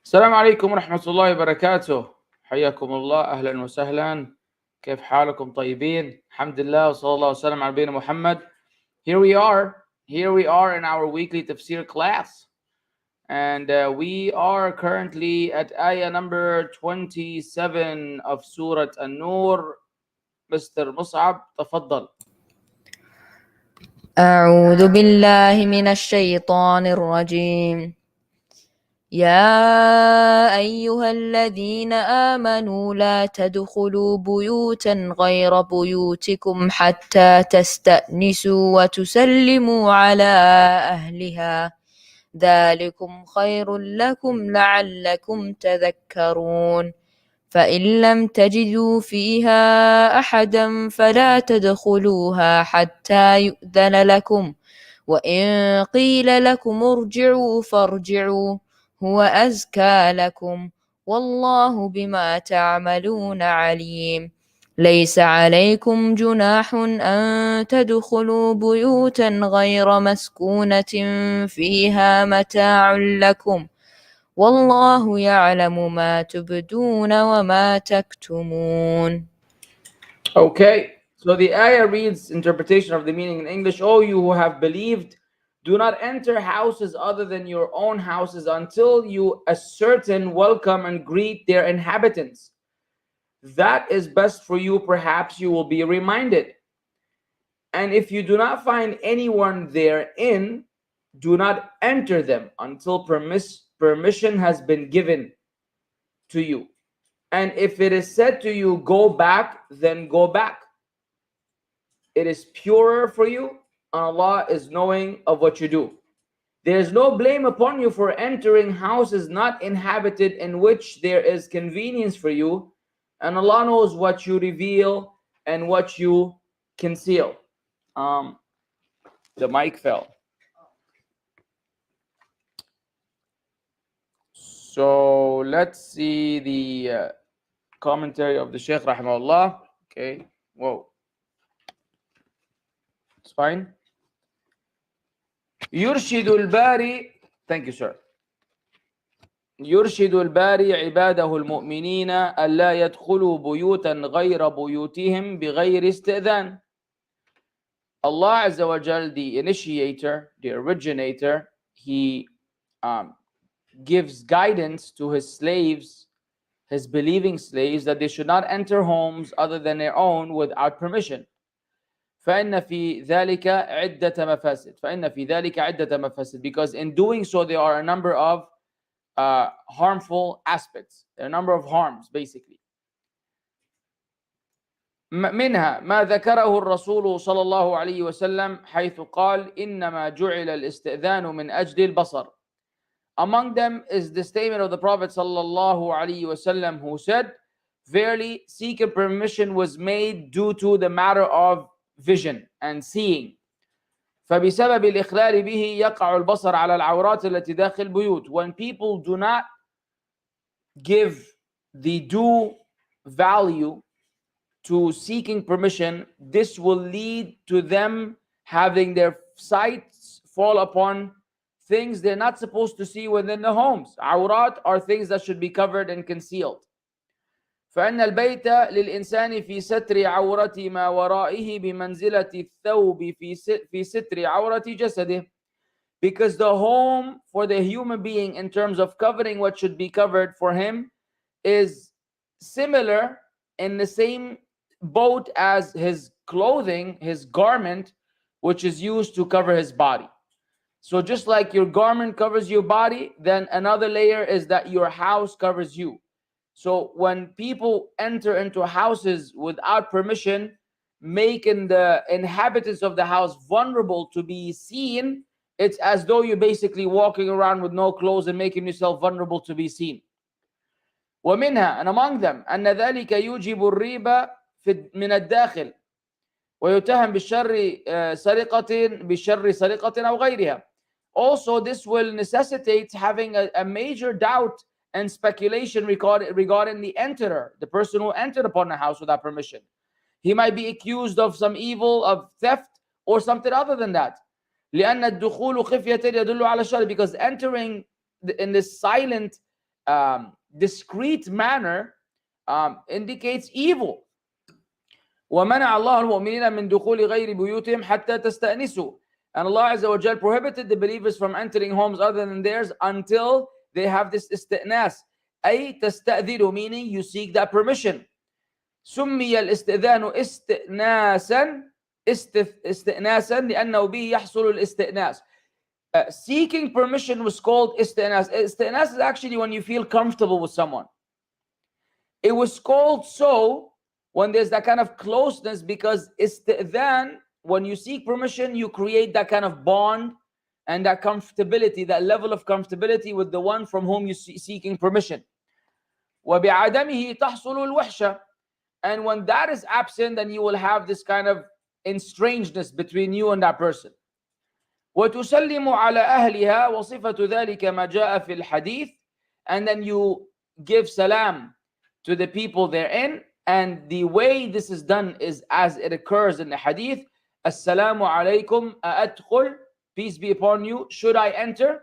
السلام عليكم ورحمة الله وبركاته. حياكم الله، أهلا وسهلا. كيف حالكم؟ طيبين؟ الحمد لله وصلى الله وسلم على نبينا محمد. Here we are in our weekly Tafseer class, and we are currently at ayah number 27 of Surah An-Noor. Mr. Mussab, تفضل. أعوذ بالله من الشيطان الرجيم. يا أيها الذين آمنوا لا تدخلوا بيوتا غير بيوتكم حتى تستأنسوا وتسلموا على أهلها ذلكم خير لكم لعلكم تذكرون. فإن لم تجدوا فيها أحدا فلا تدخلوها حتى يؤذن لكم، وإن قيل لكم ارجعوا فارجعوا هو أزكى لكم، والله بما تعملون عليم. ليس عليكم جناح أن تدخلوا بيوتا غير مسكونة فيها متاع لكم، والله يعلم ما تبدون وما تكتمون. Okay, so the ayah reads interpretation of the meaning in English. O you who have believed, do not enter houses other than your own houses until you ascertain, welcome, and greet their inhabitants. That is best for you, perhaps you will be reminded. And if you do not find anyone therein, do not enter them until permission has been given to you. And if it is said to you, go back, then go back. It is purer for you, and Allah is knowing of what you do. There is no blame upon you for entering houses not inhabited in which there is convenience for you, and Allah knows what you reveal and what you conceal. The mic fell. So let's see the commentary of the Shaykh rahimahullah. Okay, whoa. It's fine. يرشد الباري, thank you sir. يرشد الباري عباده المؤمنين ألا يدخلوا بيوتا غير بيوتهم بغير استئذان. Allah Azza wa Jal, the initiator, the originator, he gives guidance to his slaves, his believing slaves, that they should not enter homes other than their own without permission. فإن في ذلك عدة مفاسد. فإن في ذلك عدة مفاسد. Because in doing so, there are a number of harmful aspects. There are a number of harms, basically. منها ما ذكره الرسول صلى الله عليه وسلم حيث قال إنما جعل الاستئذان من أجل البصر. Among them is the statement of the Prophet sallallahu alaihi wasallam, who said, verily seeking permission was made due to the matter of vision and seeing. فبسبب الإخلال به يقع البصر على العورات التي داخل البيوت. When people do not give the due value to seeking permission, this will lead to them having their sights fall upon things they're not supposed to see within the homes. Awrat are things that should be covered and concealed. فإن البيت للإنسان في ستر عورة ما ورائه بمنزلة الثوب في ستر عورة جسده. Because the home for the human being in terms of covering what should be covered for him is similar in the same boat as his clothing, his garment, which is used to cover his body. So just like your garment covers your body, then another layer is that your house covers you. So when people enter into houses without permission, making the inhabitants of the house vulnerable to be seen, it's as though you're basically walking around with no clothes and making yourself vulnerable to be seen. ومنها, and among them, أن ذلك يوجب الريبة من الداخل ويتهم بشر سرقة أو غيرها. Also, this will necessitate having a major doubt and speculation regarding the enterer, the person who entered upon the house without permission. He might be accused of some evil, of theft, or something other than that. لأن الدخول خفية يدل على الشر, because entering in this silent discreet manner indicates evil. وَمَنَعَ اللَّهُ الْمُؤْمِنِينَ مِنْ دُخُولِ غَيْرِ بُيُوتِهِمْ حَتَّى تَسْتَأْنِسُوا. And Allah Azza wa Jal prohibited the believers from entering homes other than theirs until they have this isti'nas. أي تستأذنوا, meaning you seek that permission. سمي الاستئذان استئناسا لأنه به يحصل الاستئناس. Seeking permission was called isti'nas. Isti'nas is actually when you feel comfortable with someone. It was called so when there's that kind of closeness, because isti'dhan, when you seek permission, you create that kind of bond and that comfortability, that level of comfortability with the one from whom you're seeking permission. وَبِعَدَمِهِ تَحْصُلُ الْوَحْشَةِ. And when that is absent, then you will have this kind of estrangeness between you and that person. وَتُسَلِّمُ عَلَى أَهْلِهَا وَصِفَةُ ذَلِكَ مَا جَاءَ فِي الْحَدِيثِ. And then you give salam to the people therein. And the way this is done is as it occurs in the hadith. Assalamu alaikum a'adkhul. Peace be upon you. Should I enter?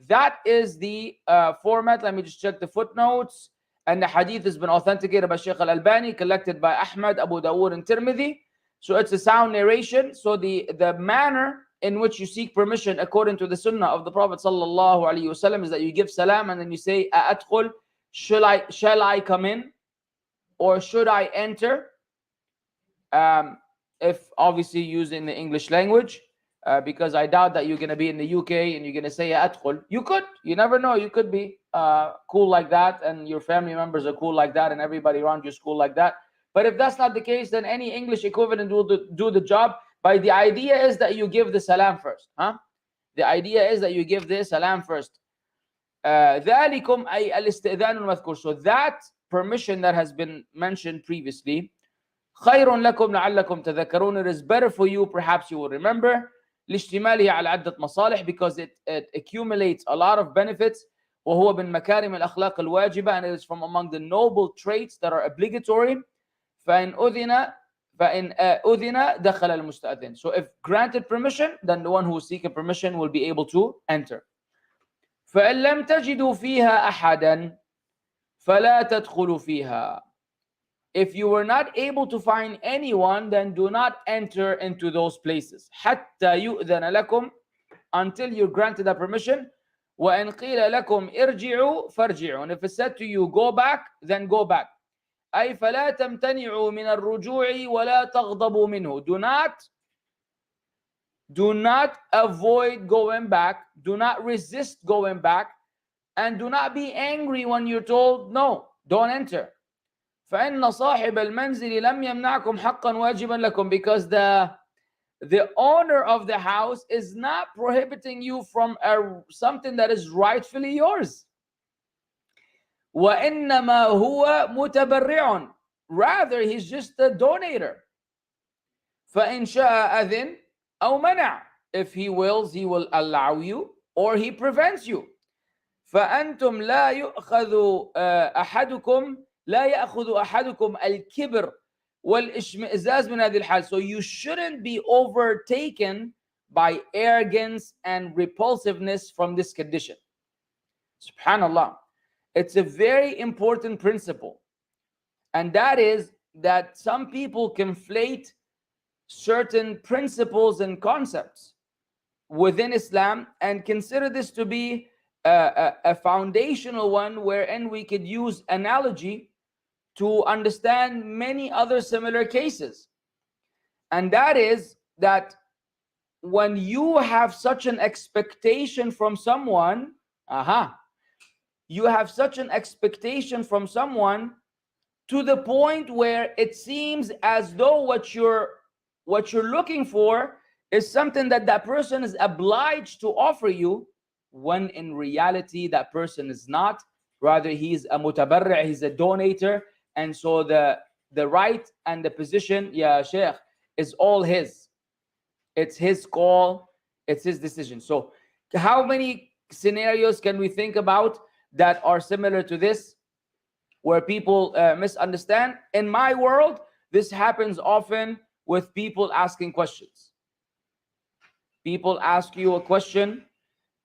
That is the format. Let me just check the footnotes. And the hadith has been authenticated by Shaykh al-Albani, collected by Ahmad, Abu Dawood, and Tirmidhi. So it's a sound narration. So the manner in which you seek permission according to the sunnah of the Prophet sallallahu alaihi wasallam is that you give salam and then you say, a'adkhul, shall I come in? Or should I enter? If obviously using the English language, because I doubt that you're going to be in the UK and you're going to say adkhul. You could, you never know, you could be cool like that, and your family members are cool like that, and everybody around you is cool like that. But if that's not the case, then any English equivalent will do the job. But the idea is that you give the salam first. The idea is that you give the salam first. ذَلِكُمْ أي الاستئذان المذكور. So that permission that has been mentioned previously, خَيْرٌ لَكُمْ لَعَلَّكُمْ تَذَكَّرُونَ, it is better for you, perhaps you will remember. لِاشْتِمَالِهِ عَلَى عَدَّةِ مَصَالِحِ, because it accumulates a lot of benefits. وَهُوَ مِنْ مَكَارِمِ الْأَخْلَاقِ الْوَاجِبَةِ, and it is from among the noble traits that are obligatory. فَإِنْ أُذِنَ دَخَلَ الْمُسْتَأْذِنِ. So if granted permission, then the one who is seeking permission will be able to enter. فَإِنْ لَمْ تَجِدُوا فِيهَا أَحَدًا فَلَا تَدْخُلُوا فِيهَا. If you were not able to find anyone, then do not enter into those places. حَتَّى يُؤْذَنَ لَكُمْ, until you're granted that permission. وَإِنْ قِيلَ لَكُمْ إِرْجِعُوا فَارْجِعُوا. And if it's said to you, go back, then go back. أي فَلَا تَمْتَنِعُوا مِنَ الرُّجُوعِ وَلَا تَغْضَبُوا مِنْهُ. Do not avoid going back. Do not resist going back. And do not be angry when you're told, no, don't enter. فَإِنَّ صَاحِبَ الْمَنْزِلِ لَمْ يَمْنَعْكُمْ حَقًّا وَاجِبًا لَكُمْ. Because the owner of the house is not prohibiting you from something that is rightfully yours. وَإِنَّمَا هُوَ مُتَبَرِّعٌ. Rather, he's just a donator. فَإِنْ شَاءَ أَذِنْ أَوْ مَنَعْ. If he wills, he will allow you, or he prevents you. فأنتم لا يأخذ أحدكم الكبر والإشمئزاز من هذه الحال. So you shouldn't be overtaken by arrogance and repulsiveness from this condition. Subhanallah. It's a very important principle. And that is that some people conflate certain principles and concepts within Islam and consider this to be a foundational one, wherein we could use analogy to understand many other similar cases. And that is that when you have such an expectation from someone, you have such an expectation from someone to the point where it seems as though what you're looking for is something that that person is obliged to offer you, when in reality that person is not. Rather, he's a mutabarri', he's a donator, and so the right and the position, ya Sheikh, is all his. It's his call, it's his decision. So how many scenarios can we think about that are similar to this, where people misunderstand? In my world, this happens often with people asking questions. People ask you a question,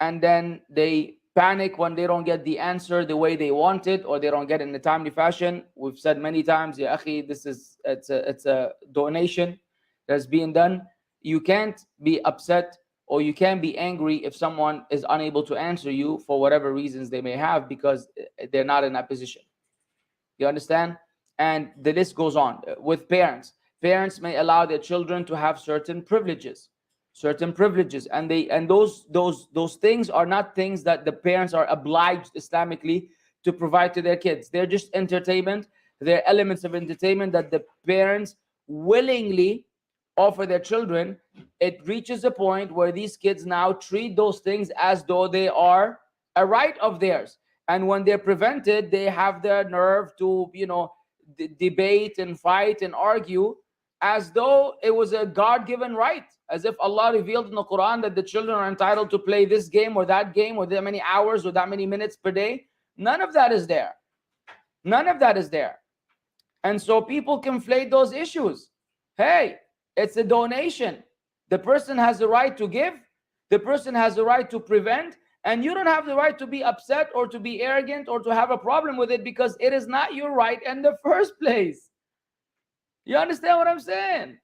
and then they panic when they don't get the answer the way they want it, or they don't get it in a timely fashion. We've said many times, Ya akhi, it's a donation that's being done. You can't be upset or you can't be angry if someone is unable to answer you for whatever reasons they may have, because they're not in that position. You understand? And the list goes on. With parents, parents may allow their children to have certain privileges, and those things are not things that the parents are obliged Islamically to provide to their kids. They're just entertainment. They're elements of entertainment that the parents willingly offer their children. It reaches a point where these kids now treat those things as though they are a right of theirs, and when they're prevented, they have the nerve to debate and fight and argue as though it was a God-given right, as if Allah revealed in the Quran that the children are entitled to play this game or that game, or that many hours or that many minutes per day. None of that is there. None of that is there. And so people conflate those issues. Hey, it's a donation. The person has the right to give. The person has the right to prevent. And you don't have the right to be upset or to be arrogant or to have a problem with it, because it is not your right in the first place. You understand what I'm saying?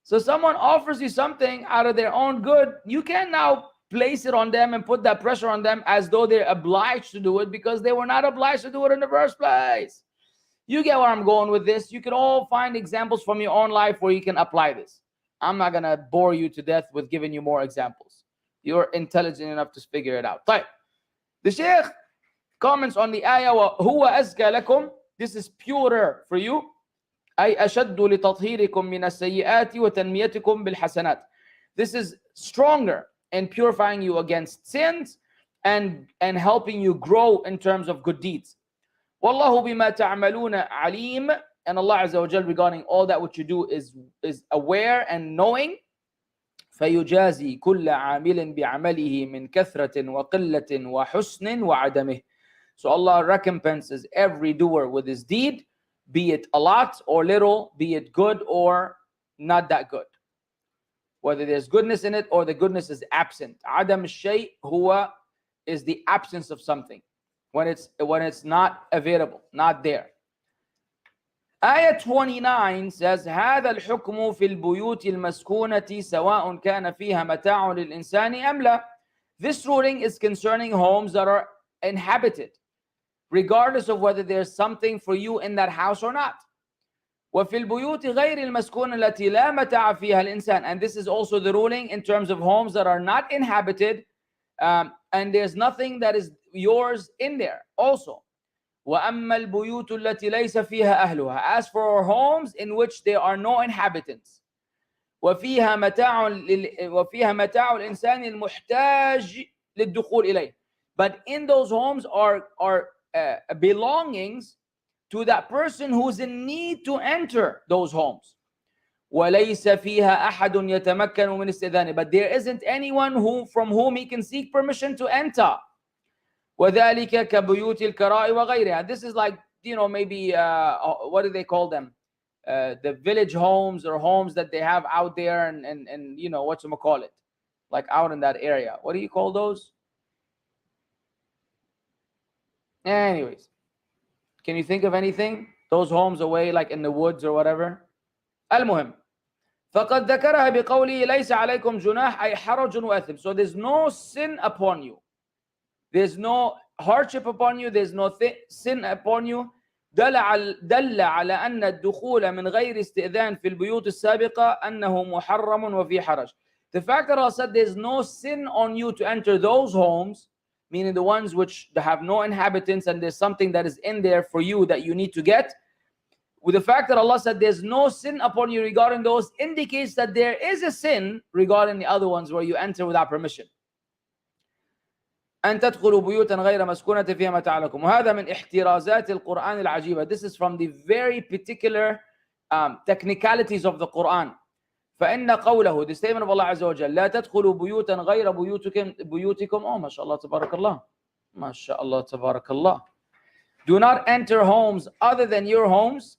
So someone offers you something out of their own good, you can now place it on them and put that pressure on them as though they're obliged to do it, because they were not obliged to do it in the first place. You get where I'm going with this. You can all find examples from your own life where you can apply this. I'm not going to bore you to death with giving you more examples. You're intelligent enough to figure it out. طيب. The Shaykh comments on the ayah, وَهُوَ أَزْكَى لَكُمْ. This is purer for you. أي أشد لتطهيركم من السيئات وتنميتكم بالحسنات. This is stronger in purifying you against sins and helping you grow in terms of good deeds. وَاللَّهُ بِمَا تَعْمَلُونَ عَلِيمٌ. And Allah Azza wa Jal regarding all that what you do is aware and knowing. فَيُجَازِي كُلَّ عَامِلٍ بِعَمَلِهِ مِنْ كَثْرَةٍ وَقِلَّةٍ وَحُسْنٍ وَعَدَمِهِ. So Allah recompenses every doer with his deed, be it a lot or little, be it good or not that good. Whether there's goodness in it or the goodness is absent. Adam shay huwa is the absence of something. When it's not available, not there. Ayah 29 says, هذا الحكم في البيوت المسكونة سواء كان فيها متاع للإنسان أم لا. This ruling is concerning homes that are inhabited, regardless of whether there's something for you in that house or not. وفي البيوت غير المسكونة التي لا متاع فيها الإنسان. And this is also the ruling in terms of homes that are not inhabited, and there's nothing that is yours in there also. وأما البيوت التي ليس فيها أهلها. As for our homes in which there are no inhabitants. وفيها متاع الإنسان المحتاج للدخول إليه. But in those homes are belongings to that person who's in need to enter those homes. وَلَيْسَ فِيهَا أَحَدٌ يَتَمَكَّنُ مِنْ اسْتِئْذَانِهِ. But there isn't anyone from whom he can seek permission to enter. وَذَلِكَ كَبُيُوتِ الْكَرَاءِ وَغَيْرِهَا. This is like, maybe, what do they call them? The village homes, or homes that they have out there and whatchamacallit, like out in that area. What do you call those? Anyways, can you think of anything? Those homes away like in the woods or whatever? المهم. فقد ذكرها بقوله ليس عليكم جناح أي حرج وأثم. So there's no sin upon you. There's no hardship upon you. There's no sin upon you. دل على أن الدخول من غير استئذان في البيوت السابقة أنه محرم وفي حرج. The fact that Allah said there's no sin on you to enter those homes, meaning the ones which have no inhabitants and there's something that is in there for you that you need to get. With the fact that Allah said there's no sin upon you regarding those, indicates that there is a sin regarding the other ones where you enter without permission. أن تدخلوا بيوتا غير مسكونة فيها متاع لكم. وهذا من احترازات القرآن العجيبة. This is from the very particular technicalities of the Quran. فإن قوله, the statement of Allah Azza wa Jalla, لا تدخلوا بيوتا غير بيوتكم. Oh, ما شاء الله تبارك الله. ما شاء الله تبارك الله. Do not enter homes other than your homes.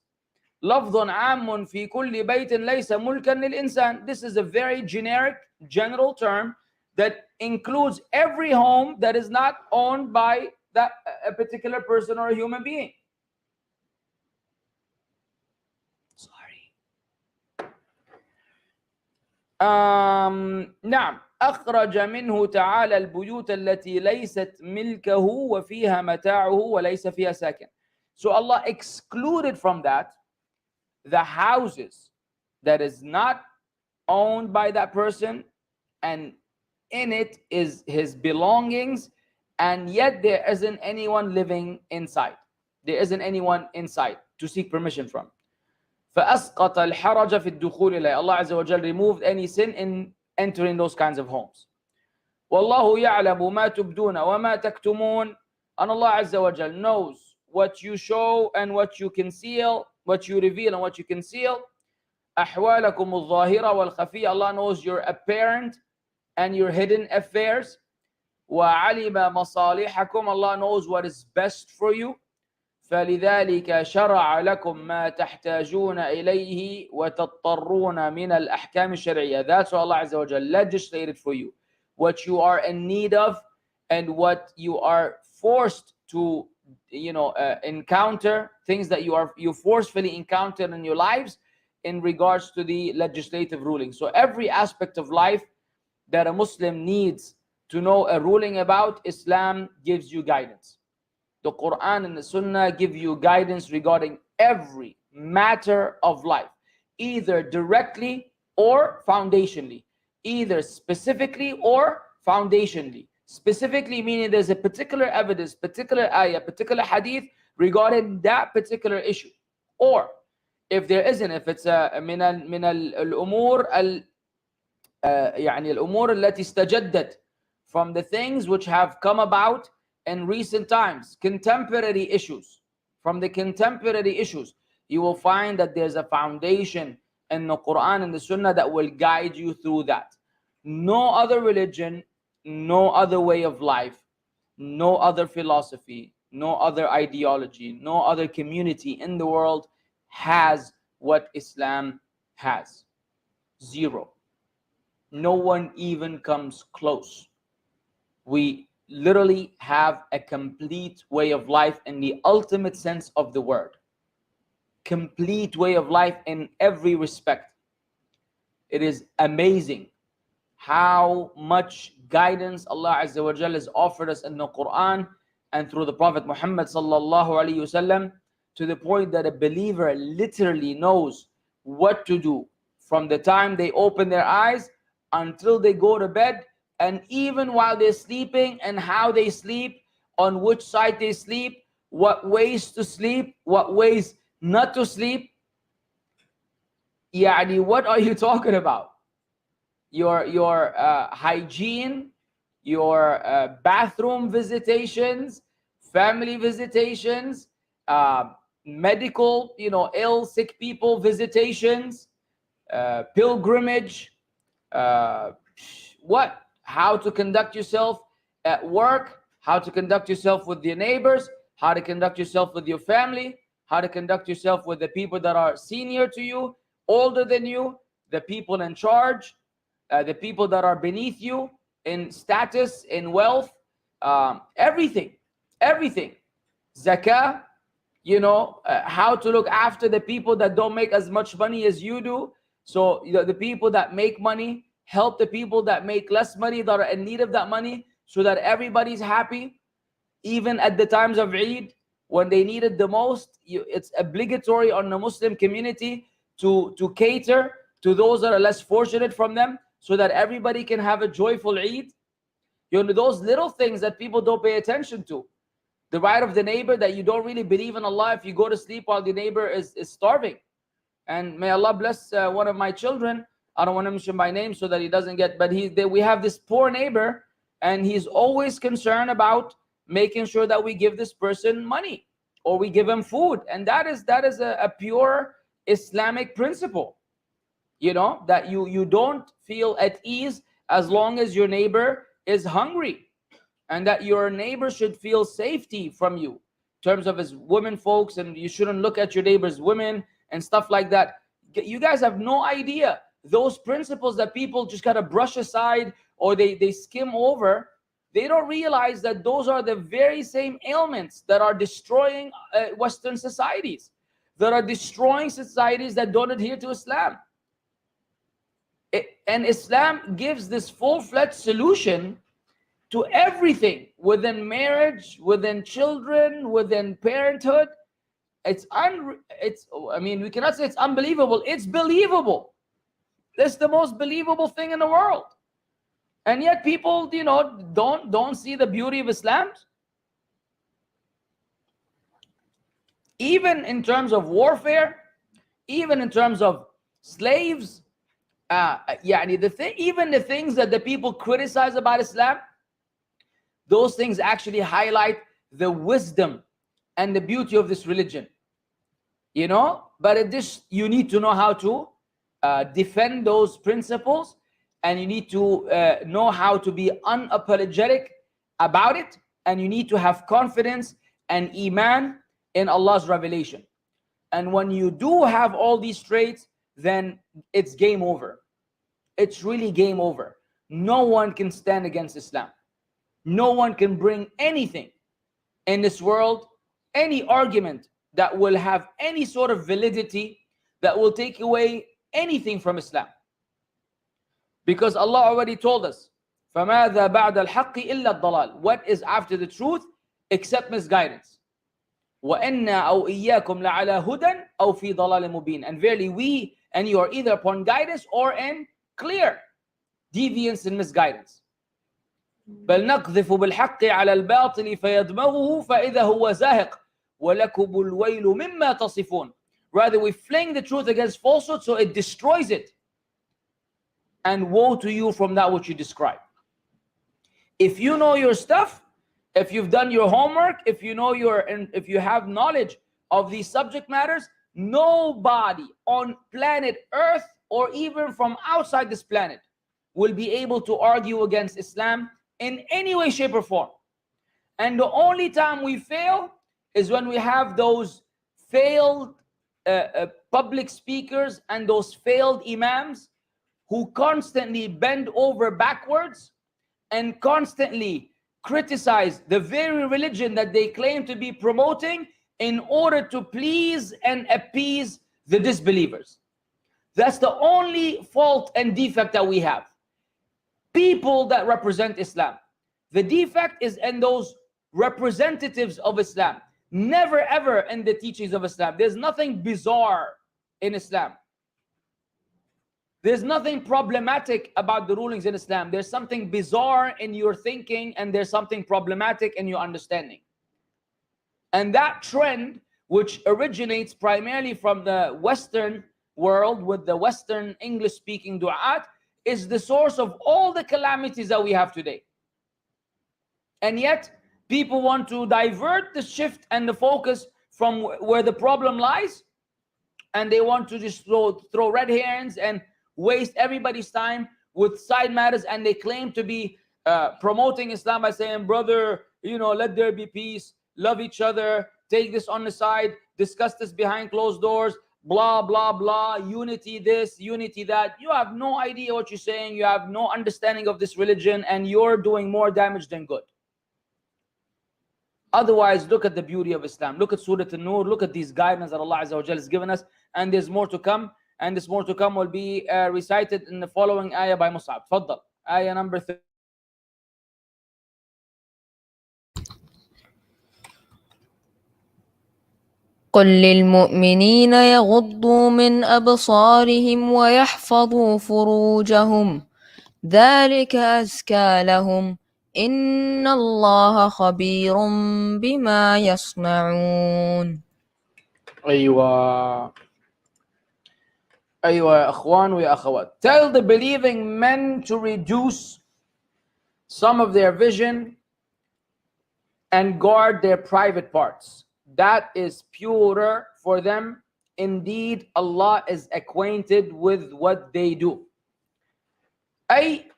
لفظ عام في كل بيت ليس ملكا للإنسان. This is a very generic, general term that includes every home that is not owned by that a particular person or a human being. نعم أخرج منه تعالى البيوت التي ليست ملكه وفيها متاعه وليس فيها ساكن. So Allah excluded from that the houses that is not owned by that person, and in it is his belongings, and yet there isn't anyone living inside. There isn't anyone inside to seek permission from. فأسقط الحرج في الدخول إليه. Allah Azza wa Jal removed any sin in entering those kinds of homes. والله يعلم ما تبدون وما تكتمون. And Allah Azza wa Jal knows what you show and what you conceal, what you reveal and what you conceal. أحوالكم الظاهرة والخفية. Allah knows your apparent and your hidden affairs. وعلم مصالحكم. Allah knows what is best for you. فلذلك شرع لكم ما تحتاجون إليه وتضطرون من الأحكام الشرعية. That's what Allah Azza wa Jal legislated for you, what you are in need of and what you are forced to encounter, things that you forcefully encounter in your lives in regards to the legislative ruling. So every aspect of life that a Muslim needs to know a ruling about, Islam gives you guidance. The Quran and the Sunnah give you guidance regarding every matter of life, either directly or foundationally, either specifically or foundationally. Specifically meaning there's a particular evidence, particular ayah, particular hadith regarding that particular issue. Or if there isn't, if it's من الأمور يعني الأمور التي استجدت, from the things which have come about in recent times, contemporary issues, from the contemporary issues, you will find that there's a foundation in the Quran and the Sunnah that will guide you through that. No other religion, no other way of life, no other philosophy, no other ideology, no other community in the world has what Islam has. Zero. No one even comes close. We literally have a complete way of life in the ultimate sense of the word. Complete way of life in every respect. It is amazing how much guidance Allah Azza wa Jalla has offered us in the Quran and through the Prophet Muhammad sallallahu alaihi wasallam, to the point that a believer literally knows what to do from the time they open their eyes until they go to bed, and even while they're sleeping, and how they sleep, on which side they sleep, what ways to sleep, what ways not to sleep. Yani, what are you talking about? Your hygiene, your bathroom visitations, family visitations, medical, ill, sick people visitations, pilgrimage, how to conduct yourself at work, how to conduct yourself with your neighbors, how to conduct yourself with your family, how to conduct yourself with the people that are senior to you, older than you, the people in charge, the people that are beneath you in status, in wealth, everything. Zakah, how to look after the people that don't make as much money as you do. So the people that make money, help the people that make less money, that are in need of that money, so that everybody's happy. Even at the times of Eid, when they need it the most, it's obligatory on the Muslim community to cater to those that are less fortunate from them, so that everybody can have a joyful Eid. Those little things that people don't pay attention to. The right of the neighbor, that you don't really believe in Allah if you go to sleep while the neighbor is starving. And may Allah bless one of my children. I don't want to mention by name so that he doesn't get, but we have this poor neighbor, and he's always concerned about making sure that we give this person money or we give him food. And that is a pure Islamic principle, that you don't feel at ease as long as your neighbor is hungry, and that your neighbor should feel safety from you in terms of his women folks, and you shouldn't look at your neighbor's women and stuff like that. You guys have no idea those principles that people just gotta brush aside or they skim over, they don't realize that those are the very same ailments that are destroying Western societies, that are destroying societies that don't adhere to Islam. And Islam gives this full-fledged solution to everything within marriage, within children, within parenthood. I mean, we cannot say it's unbelievable. It's believable. It's the most believable thing in the world. And yet people, don't see the beauty of Islam. Even in terms of warfare, even in terms of slaves, even the things that the people criticize about Islam, those things actually highlight the wisdom and the beauty of this religion. But you need to know how to defend those principles, and you need to know how to be unapologetic about it, and you need to have confidence and iman in Allah's revelation. And when you do have all these traits, then it's game over. It's really game over. No one can stand against Islam. No one can bring anything in this world, any argument that will have any sort of validity, that will take away anything from Islam. Because Allah already told us, فَمَاذَا بَعْدَ الْحَقِّ إِلَّا الضَّلَالِ. What is after the truth except misguidance? وَإِنَّا أَوْ إِيَّاكُمْ لَعَلَى هُدًى أَوْ فِي ضَلَالٍ مُبِينٍ. And verily we and you are either upon guidance or in clear deviance and misguidance. بَلْ نَقْذِفُ بِالْحَقِّ عَلَى الْبَاطِلِ فَيَدْمَغُهُ فَإِذَا هُوَ زَاهِقٌ وَلَكُمُ الْوَيْلُ مِمَّا تَصِفُونَ. Rather, we fling the truth against falsehood so it destroys it. And woe to you from that which you describe. If you know your stuff, if you've done your homework, if you have knowledge of these subject matters, nobody on planet Earth or even from outside this planet will be able to argue against Islam in any way, shape, or form. And the only time we fail is when we have those failed public speakers and those failed imams who constantly bend over backwards and constantly criticize the very religion that they claim to be promoting in order to please and appease the disbelievers. That's the only fault and defect that we have. People that represent Islam. The defect is in those representatives of Islam. Never ever in the teachings of Islam. There's nothing bizarre in Islam. There's nothing problematic about the rulings in Islam. There's something bizarre in your thinking, and there's something problematic in your understanding. And that trend, which originates primarily from the Western world with the Western English-speaking du'at, is the source of all the calamities that we have today. And yet, people want to divert the shift and the focus from where the problem lies, and they want to just throw red herrings and waste everybody's time with side matters, and they claim to be promoting Islam by saying, brother, let there be peace, love each other, take this on the side, discuss this behind closed doors, blah, blah, blah, unity this, unity that. You have no idea what you're saying. You have no understanding of this religion, and you're doing more damage than good. Otherwise, look at the beauty of Islam. Look at Soorah An-Noor. Look at these guidance that Allah Azza wa Jalla has given us, and there's more to come. And this more to come will be recited in the following ayah by Mussab. Faddal. Ayah number 3. قل للمؤمنين يغضوا من أبصارهم ويحفظوا فروجهم ذلك أزكى لهم إن الله خبير بما يصنعون. أيوة يا أخوان ويا أخوات. Tell the believing men to reduce some of their vision and guard their private parts. That is purer for them. Indeed, Allah is acquainted with what they do. أي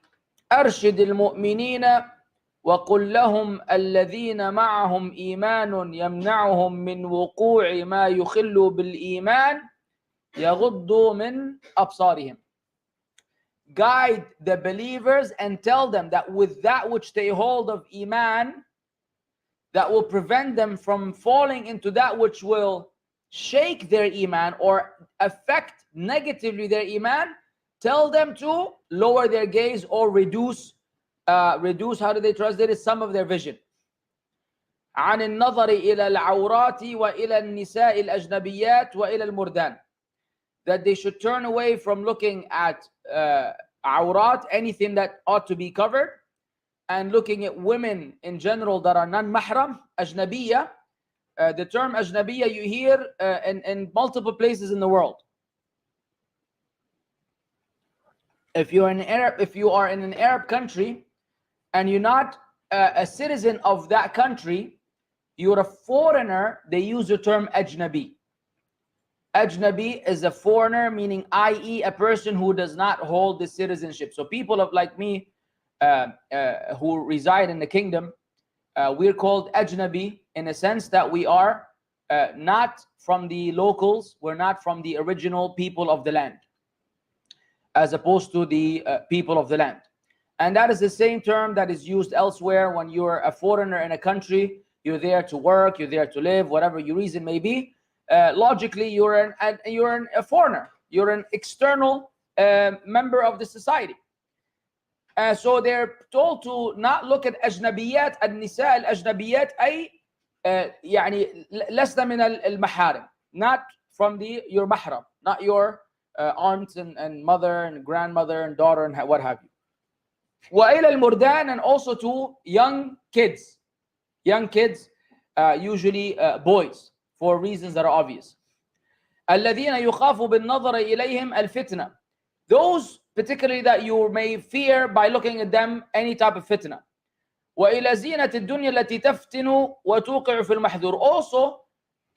أرشد المؤمنين وقل لهم الذين معهم إيمان يمنعهم من وقوع ما يخل بالإيمان يغضوا من أبصارهم. guide the believers and tell them that with that which they hold of Iman, that will prevent them from falling into that which will shake their Iman or affect negatively their Iman, tell them to lower their gaze or reduce, how do they translate it? Some of their vision. عن النظر إلى العورات وإلى النساء الأجنبيات وإلى المردان. That they should turn away from looking at awrat, anything that ought to be covered, and looking at women in general that are non-mahram, ajnabiyya. The term ajnabiyya you hear in multiple places in the world. If you are in an Arab country and you're not a citizen of that country, you're a foreigner, they use the term ajnabi. Ajnabi is a foreigner, meaning i.e. a person who does not hold the citizenship. So people like me who reside in the kingdom, we're called ajnabi in a sense that we are not from the locals, we're not from the original people of the land, as opposed to the people of the land. And that is the same term that is used elsewhere when you're a foreigner in a country, you're there to work, you're there to live, whatever your reason may be. Logically, you're a foreigner, you're an external member of the society. So they're told to not look at أجنبيات النساء الأجنبيات أي يعني لسنا من المحارم, not from your mahram, not your aunt and mother and grandmother and daughter and what have you. وإلى المردان, and also to young kids, usually boys, for reasons that are obvious. الذين يخاف بالنظر إليهم الفتنة, those particularly that you may fear by looking at them any type of fitna. وإلى زينة الدنيا التي تفتن وتوقع في المحذور, also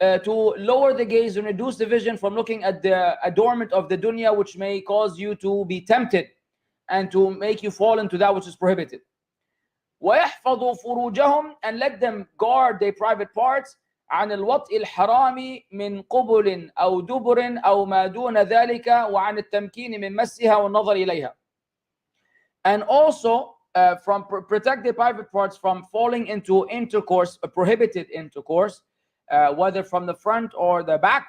to lower the gaze and reduce the vision from looking at the adornment of the dunya, which may cause you to be tempted and to make you fall into that which is prohibited. ويحفظوا فروجهم, and let them guard their private parts, عن الوطء الحرام من قبل أو دبر أو ما دون ذلك وعن التمكين من مسها والنظر إليها. And also from protect their private parts from falling into intercourse, a prohibited intercourse, whether from the front or the back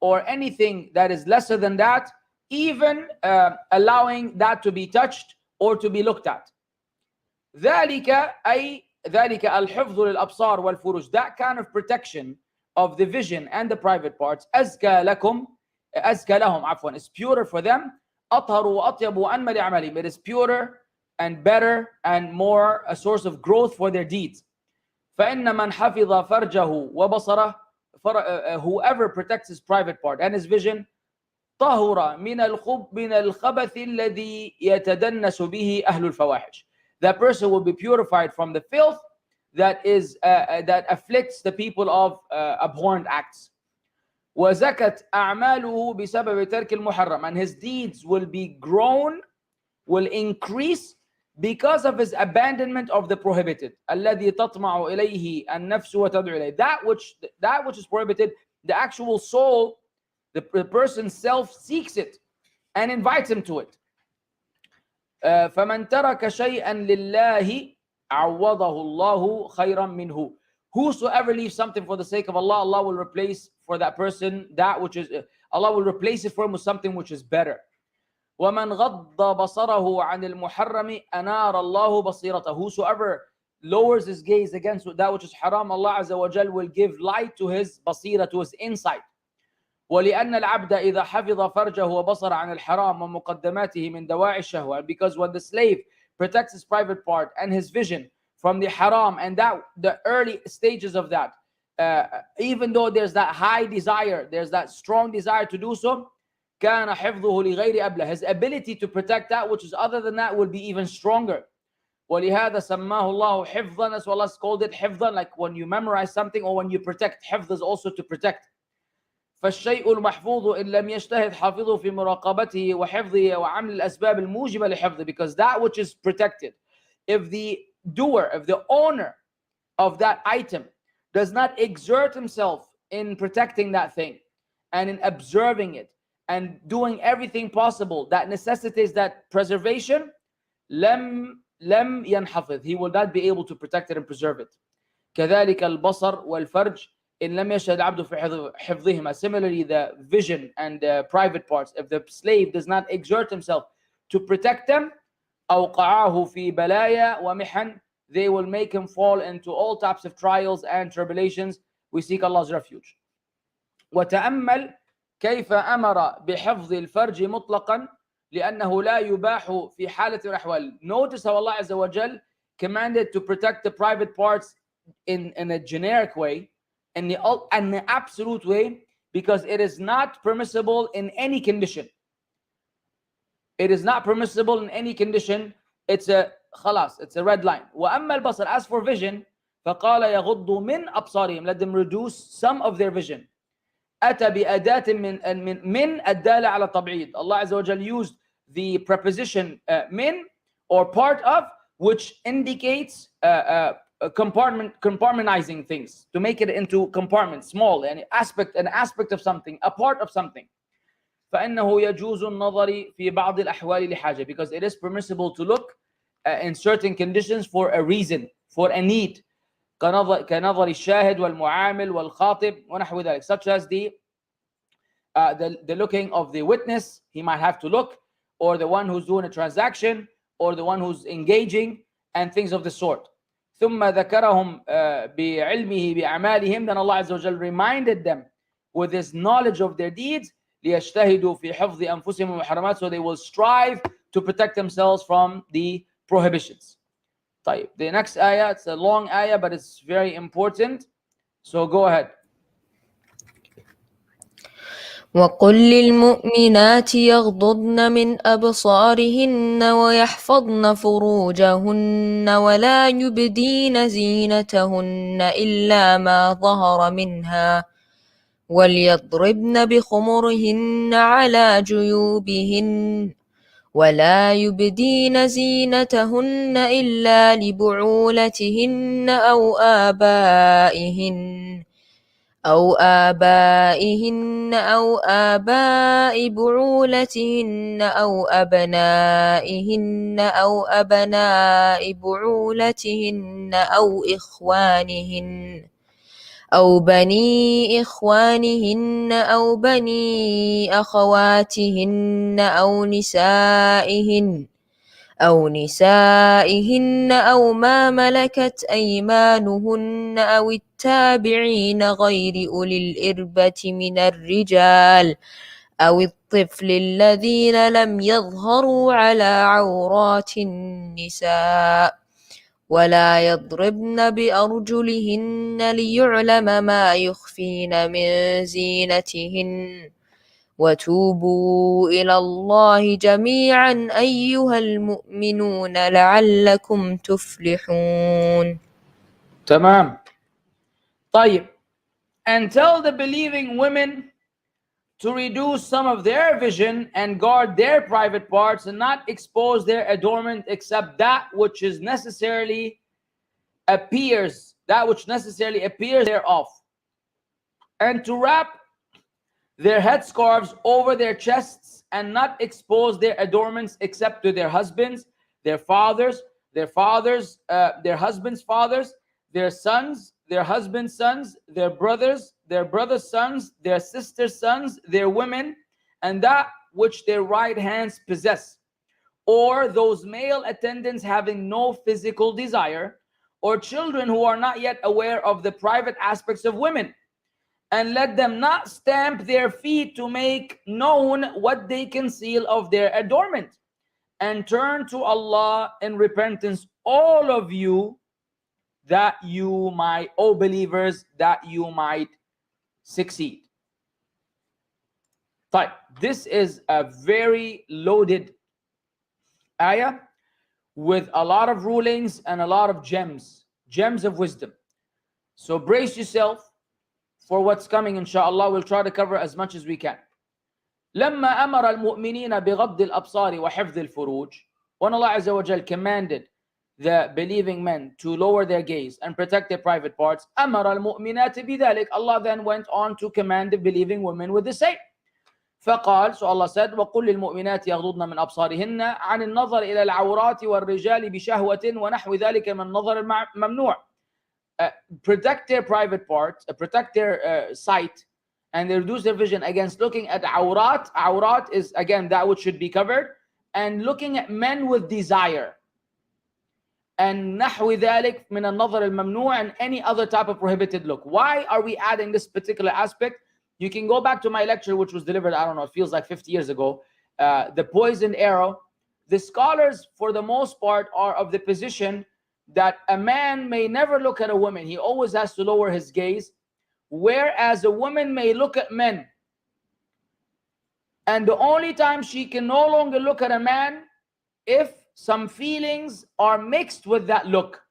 or anything that is lesser than that, even allowing that to be touched or to be looked at. ذلك أي ذلك الحفظ للأبصار والفروج, that kind of protection of the vision and the private parts, أزكى لهم عفوا, is purer for them, أطهر وأطيب وأنمى لعملهم, it is purer and better and more a source of growth for their deeds. فإن من حفظ فرجه وبصره, whoever protects his private part and his vision, طهر من الخبث الذي يتدنس به أهل الفواحش, that person will be purified from the filth that afflicts the people of abhorrent acts. وزكت أعماله بسبب ترك المحرم, and his deeds will be grown, will increase because of his abandonment of the prohibited. الذي تطمع إليه النفس وتدعو إليه, that which is prohibited, the actual soul, the person's self seeks it and invites him to it. فمن ترك شيئا لله عوضه الله خيرا منه, whosoever leaves something for the sake of Allah, Allah will replace for that person that which is, Allah will replace it for him with something which is better. ومن غض بصره عن المحرم أنار الله بصيرته, whosoever lowers his gaze against that which is haram, Allah Azza wa Jal will give light to his basira, to his insight. ولأن العبد إذا حفظ فرجه وبصر عن الحرام ومقدماته من دواعي الشهوة, because when the slave protects his private part and his vision from the haram and that the early stages of that, even though there's that high desire, there's that strong desire to do so, كان حفظه لغير أبله, his ability to protect that which is other than that will be even stronger. ولهذا سماه الله حفظا, as Allah has called it حفظا, like when you memorize something or when you protect. حفظ is also to protect. فالشيء المحفوظ إن لم يجتهد حافظه في مراقبته وحفظه وعمل الأسباب الموجبة لحفظه, because that which is protected, if the doer, if the owner of that item does not exert himself in protecting that thing and in observing it and doing everything possible that necessitates that preservation, لم ينحفظ, he will not be able to protect it and preserve it. كذلك البصر والفرج إن لم يشهد العبد في حفظهما. Similarly, the vision and the private parts, if the slave does not exert himself to protect them, أوقعاه في بلايا ومحن, they will make him fall into all types of trials and tribulations. We seek Allah's refuge. وتأمل كيف أمر بحفظ الفرج مطلقا لأنه لا يباح في حالة الأحوال. Notice how Allah Azza wa Jal commanded to protect the private parts in a generic way, in the absolute way, because it is not permissible in any condition. It is not permissible in any condition. It's a خلاص, it's a red line. وأما البصر, as for vision, فقال يغض من أبصارهم, let them reduce some of their vision. أتى بأداة من الدالة على التبعيد. Allah Azza wa Jal used the preposition min, or part of, which indicates compartmentizing things, to make it into compartments, small, an aspect of something, a part of something. فإنه يجوز النظر في بعض الأحوال لحاجة, because it is permissible to look in certain conditions for a reason, for a need. كنظر الشاهد والمعامل والخاطب ونحو ذلك, such as the looking of the witness, he might have to look, or the one who's doing a transaction, or the one who's engaging, and things of the sort. ثم ذكرهم بعلمه بأعمالهم, then Allah Azza wa Jal reminded them with his knowledge of their deeds, ليجتهدوا في حفظ أنفسهم ومحرمات, so they will strive to protect themselves from the prohibitions. طيب, the next ayah, it's a long ayah, but it's very important, so go ahead. وقل للمؤمنات يغضضن من أبصارهن ويحفظن فروجهن ولا يبدين زينتهن إلا ما ظهر منها وليضربن بخمرهن على جيوبهن ولا يبدين زينتهن إلا لبعولتهن أو آبائهن أو آباء بعولتهن أو أبنائهن أو أبناء بعولتهن أو إخوانهن أو بني إخوانهن أو بني أخواتهن أو نسائهن أو ما ملكت أيمانهن أو التابعين غير أولي الإربة من الرجال أو الطفل الذين لم يظهروا على عورات النساء ولا يضربن بأرجلهن ليعلم ما يخفين من زينتهن وتوبوا إلى الله جميعا أيها المؤمنون لعلكم تفلحون. تمام. طيب, and tell the believing women to reduce some of their vision and guard their private parts and not expose their adornment except that which necessarily appears thereof, and to wrap their headscarves over their chests and not expose their adornments except to their husbands, their fathers, their husbands' fathers, their sons, their husbands' sons, their brothers' sons, their sisters' sons, their women, and that which their right hands possess, or those male attendants having no physical desire, or children who are not yet aware of the private aspects of women. And let them not stamp their feet to make known what they conceal of their adornment. And turn to Allah in repentance, all of you, that you might, O believers, that you might succeed. But this is a very loaded ayah with a lot of rulings and a lot of gems of wisdom. So brace yourself for what's coming, inshallah. We'll try to cover as much as we can. لما أمر المؤمنين بغض الأبصار وحفظ الفروج, when Allah Azza wa Jal commanded the believing men to lower their gaze and protect their private parts, أمر المؤمنات بذلك, Allah then went on to command the believing women with the same. فقال, so Allah said, وَقُلْ لِلْمُؤْمِنَاتِ يَغْضُضْنَ مِنْ أَبْصَارِهِنَّ عَنِ النَّظَرِ إِلَى الْعَوْرَاتِ وَالرِّجَالِ بِشَهْوَةٍ وَنَحْوِ ذَلِكَ مِنْ النَّظَرِ الْمَمْنُوعِ. Protect their private parts, protect their sight, and they reduce their vision against looking at awrat. Awrat is, again, that which should be covered, and looking at men with desire. And نحو ذلك من النظر الممنوع, and any other type of prohibited look. Why are we adding this particular aspect? You can go back to my lecture, which was delivered, I don't know, it feels like 50 years ago, the poisoned arrow. The scholars, for the most part, are of the position that a man may never look at a woman. He always has to lower his gaze, whereas a woman may look at men. And the only time she can no longer look at a man if some feelings are mixed with that look.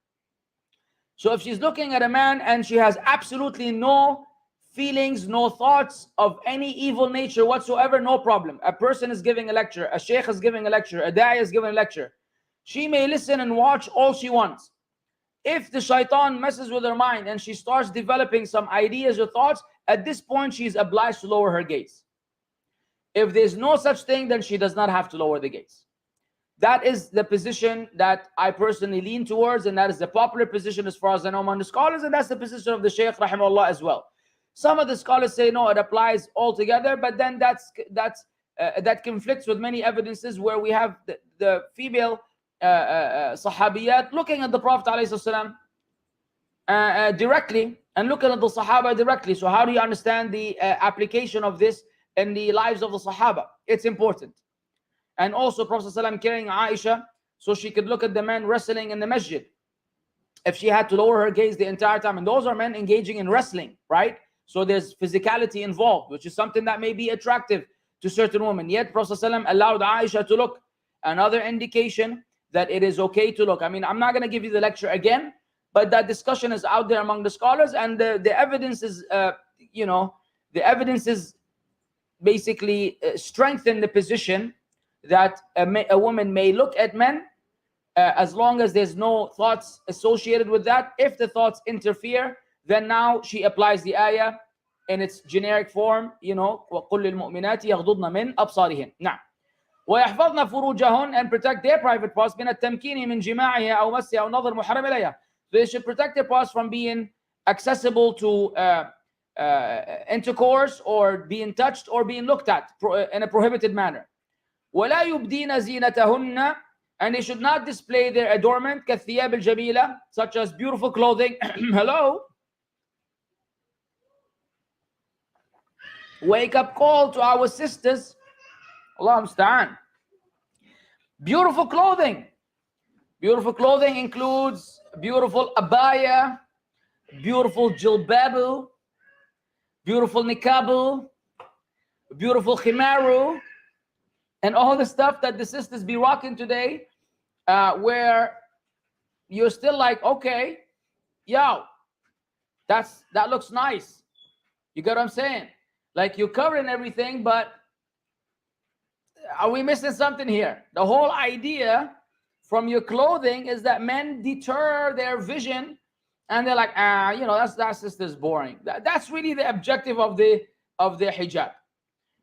So if she's looking at a man and she has absolutely no feelings, no thoughts of any evil nature whatsoever, no problem. A person is giving a lecture, a sheikh is giving a lecture, a da'i is giving a lecture. She may listen and watch all she wants. If the shaitan messes with her mind and she starts developing some ideas or thoughts, at this point she is obliged to lower her gaze. If there's no such thing, then she does not have to lower the gaze. That is the position that I personally lean towards, and that is the popular position as far as I know among the scholars, and that's the position of the Shaykh rahimahullah as well. Some of the scholars say no, it applies altogether, but then that conflicts with many evidences where we have the female sahabiyat looking at the Prophet ﷺ directly and looking at the Sahaba directly. So how do you understand the application of this in the lives of the Sahaba? It's important. And also Prophet ﷺ carrying Aisha so she could look at the men wrestling in the masjid. If she had to lower her gaze the entire time, and those are men engaging in wrestling, right? So there's physicality involved, which is something that may be attractive to certain women. Yet Prophet ﷺ allowed Aisha to look. Another indication that it is okay to look. I mean, I'm not going to give you the lecture again, but that discussion is out there among the scholars, and the evidence is, the evidence is basically strengthen the position that a woman may look at men as long as there's no thoughts associated with that. If the thoughts interfere, then now she applies the ayah in its generic form, وَقُلْ لِلْمُؤْمِنَاتِ يَغْضُضْنَ مِنْ أَبْصَارِهِنْ. Now, وَيَحْفَظْنَ فُرُوجَهُنْ, and protect their private parts مِنَ التَّمْكِينِ مِنْ جِمَاعِهَا أَوْ مَسِّهَا أَوْ نَظَرْ مُحَرَّمٍ إِلَيْهَا. They should protect their parts from being accessible to intercourse or being touched or being looked at in a prohibited manner. وَلَا يُبْدِينَ زِينَتَهُنَّ, and they should not display their adornment كَالثِّيَابِ الْجَمِيلَةِ, such as beautiful clothing. Hello? Wake up call to our sisters. Allah musta'an. Beautiful clothing. Beautiful clothing includes beautiful abaya, beautiful jilbabu, beautiful niqabu, beautiful khimaru, and all the stuff that the sisters be rocking today, where you're still like, okay, yo, that looks nice. You get what I'm saying? Like, you're covering everything, but are we missing something here? The whole idea from your clothing is that men deter their vision, and they're like, that's just boring. That's really the objective of the hijab.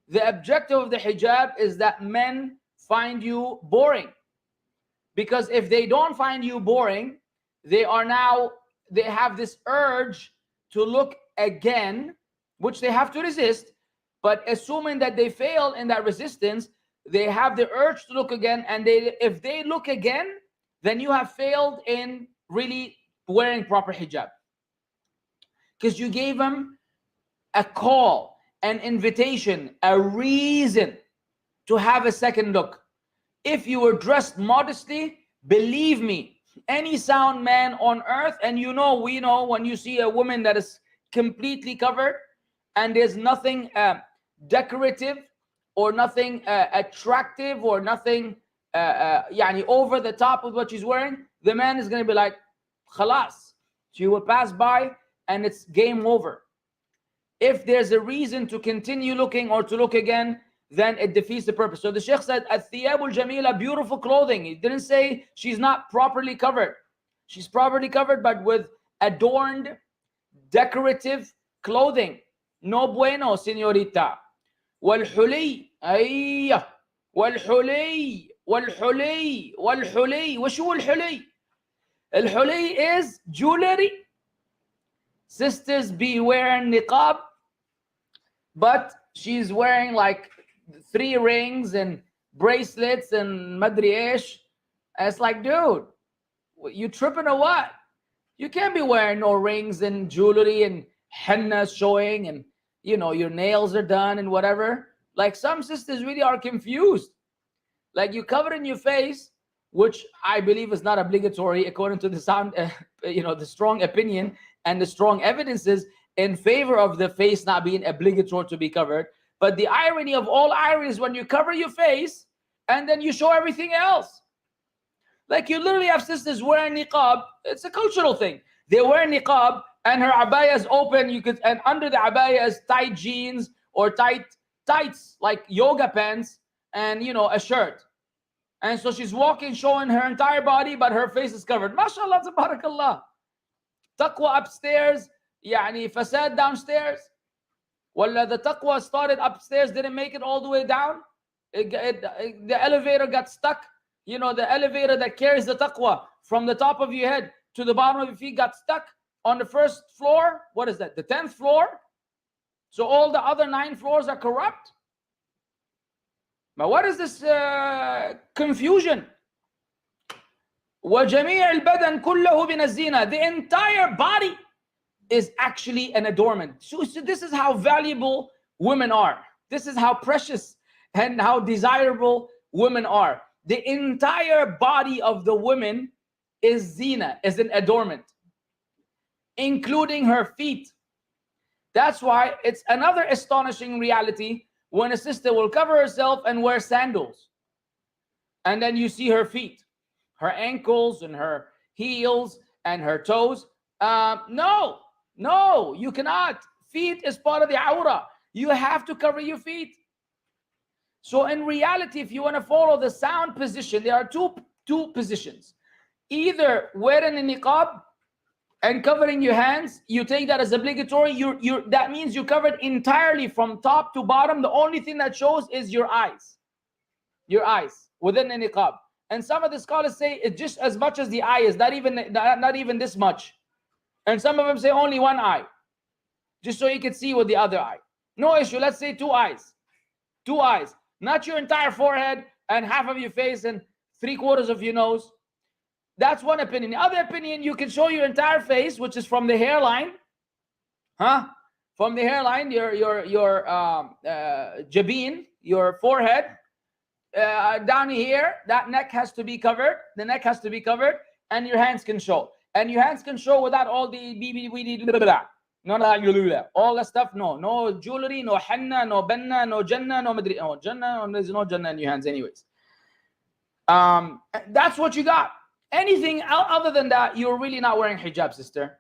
The objective of the hijab is that men find you boring, because if they don't find you boring, they have this urge to look again, which they have to resist. But assuming that they fail in that resistance, they have the urge to look again, and if they look again, then you have failed in really wearing proper hijab, because you gave them a call, an invitation, a reason to have a second look. If you were dressed modestly, believe me, any sound man on earth, and we know when you see a woman that is completely covered and there's nothing decorative or nothing attractive or nothing over the top with what she's wearing, the man is going to be like, khalas. She will pass by and it's game over. If there's a reason to continue looking or to look again, then it defeats the purpose. So the Sheikh said, Al-Thiyabul Jamila, beautiful clothing. He didn't say she's not properly covered. She's properly covered, but with adorned, decorative clothing. No bueno, señorita. والحلي أيه والحلي والحلي والحلي. وشو الحلي؟ الحلي is jewelry. Sisters be wearing niqab, but she's wearing like 3 rings and bracelets and madri ish. And it's like, dude, you tripping or what? You can't be wearing no rings and jewelry and henna showing and, you know, your nails are done and whatever. Like, some sisters really are confused. Like, you cover in your face, which I believe is not obligatory according to the the strong opinion and the strong evidences in favor of the face not being obligatory to be covered. But the irony of all ironies, when you cover your face and then you show everything else. Like, you literally have sisters wearing niqab. It's a cultural thing. They wear niqab and her abaya is open. And under the abaya is tight jeans or tights like yoga pants and, you know, a shirt. And so she's walking, showing her entire body, but her face is covered. MashaAllah, tabarakallah. Taqwa upstairs, yani fasad downstairs. Well, the taqwa started upstairs, didn't make it all the way down. The elevator got stuck. You know, the elevator that carries the taqwa from the top of your head to the bottom of your feet got stuck on the first floor. What is that? The 10th floor. So all the other 9 floors are corrupt. But what is this confusion? وَجَمِيعَ الْبَدَنْ كُلَّهُ مِنَ الزِّينَةِ. The entire body is actually an adornment. So this is how valuable women are. This is how precious and how desirable women are. The entire body of the woman is zina, is an adornment, including her feet. That's why it's another astonishing reality when a sister will cover herself and wear sandals. And then you see her feet, her ankles and her heels and her toes. No, you cannot. Feet is part of the aura. You have to cover your feet. So in reality, if you want to follow the sound position, there are two positions. Either wearing a niqab and covering your hands, you take that as obligatory. That means you're covered entirely from top to bottom. The only thing that shows is your eyes. Your eyes within the niqab. And some of the scholars say it's just as much as the eye is, not even this much. And some of them say only one eye, just so you can see with the other eye. No issue. Let's say 2 eyes. 2 eyes. Not your entire forehead and half of your face and 3/4 of your nose. That's one opinion. The other opinion, you can show your entire face, which is from the hairline, from the hairline, your jabeen, your forehead, down here. That neck has to be covered. The neck has to be covered, and your hands can show. And your hands can show without all the none of that. All that stuff, no jewelry, no henna, no benna, no jannah, no madri. Oh, jannah, there's no jannah in your hands, anyways. That's what you got. Anything other than that, you're really not wearing hijab, sister.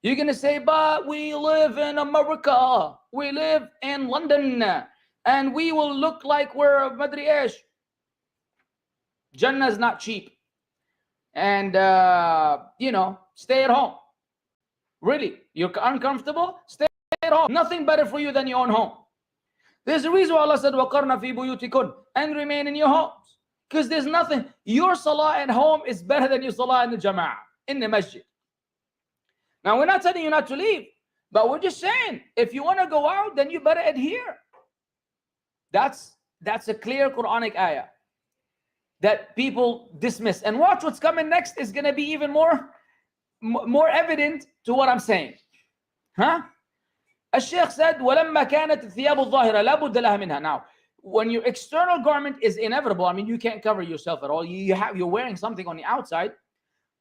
You're gonna say, but we live in America, we live in London, and we will look like we're madri ish. Jannah is not cheap. And stay at home. Really, you're uncomfortable? Stay at home. Nothing better for you than your own home. There's a reason why Allah said, وَقَرْنَ فِي بُيُوتِكُنْ, and remain in your homes. Because there's nothing. Your salah at home is better than your salah in the jama'ah, in the masjid. Now, we're not telling you not to leave, but we're just saying, if you want to go out, then you better adhere. That's a clear Quranic ayah that people dismiss. And watch what's coming next is going to be even more evident to what I'm saying. الشيخ said, وَلَمَّا كَانَتِ الثِّيَابُ الظَّاهِرَةُ لَا بُدَّ لَهَا مِنْهَا. Now, when your external garment is inevitable, I mean, you can't cover yourself at all. You're wearing something on the outside.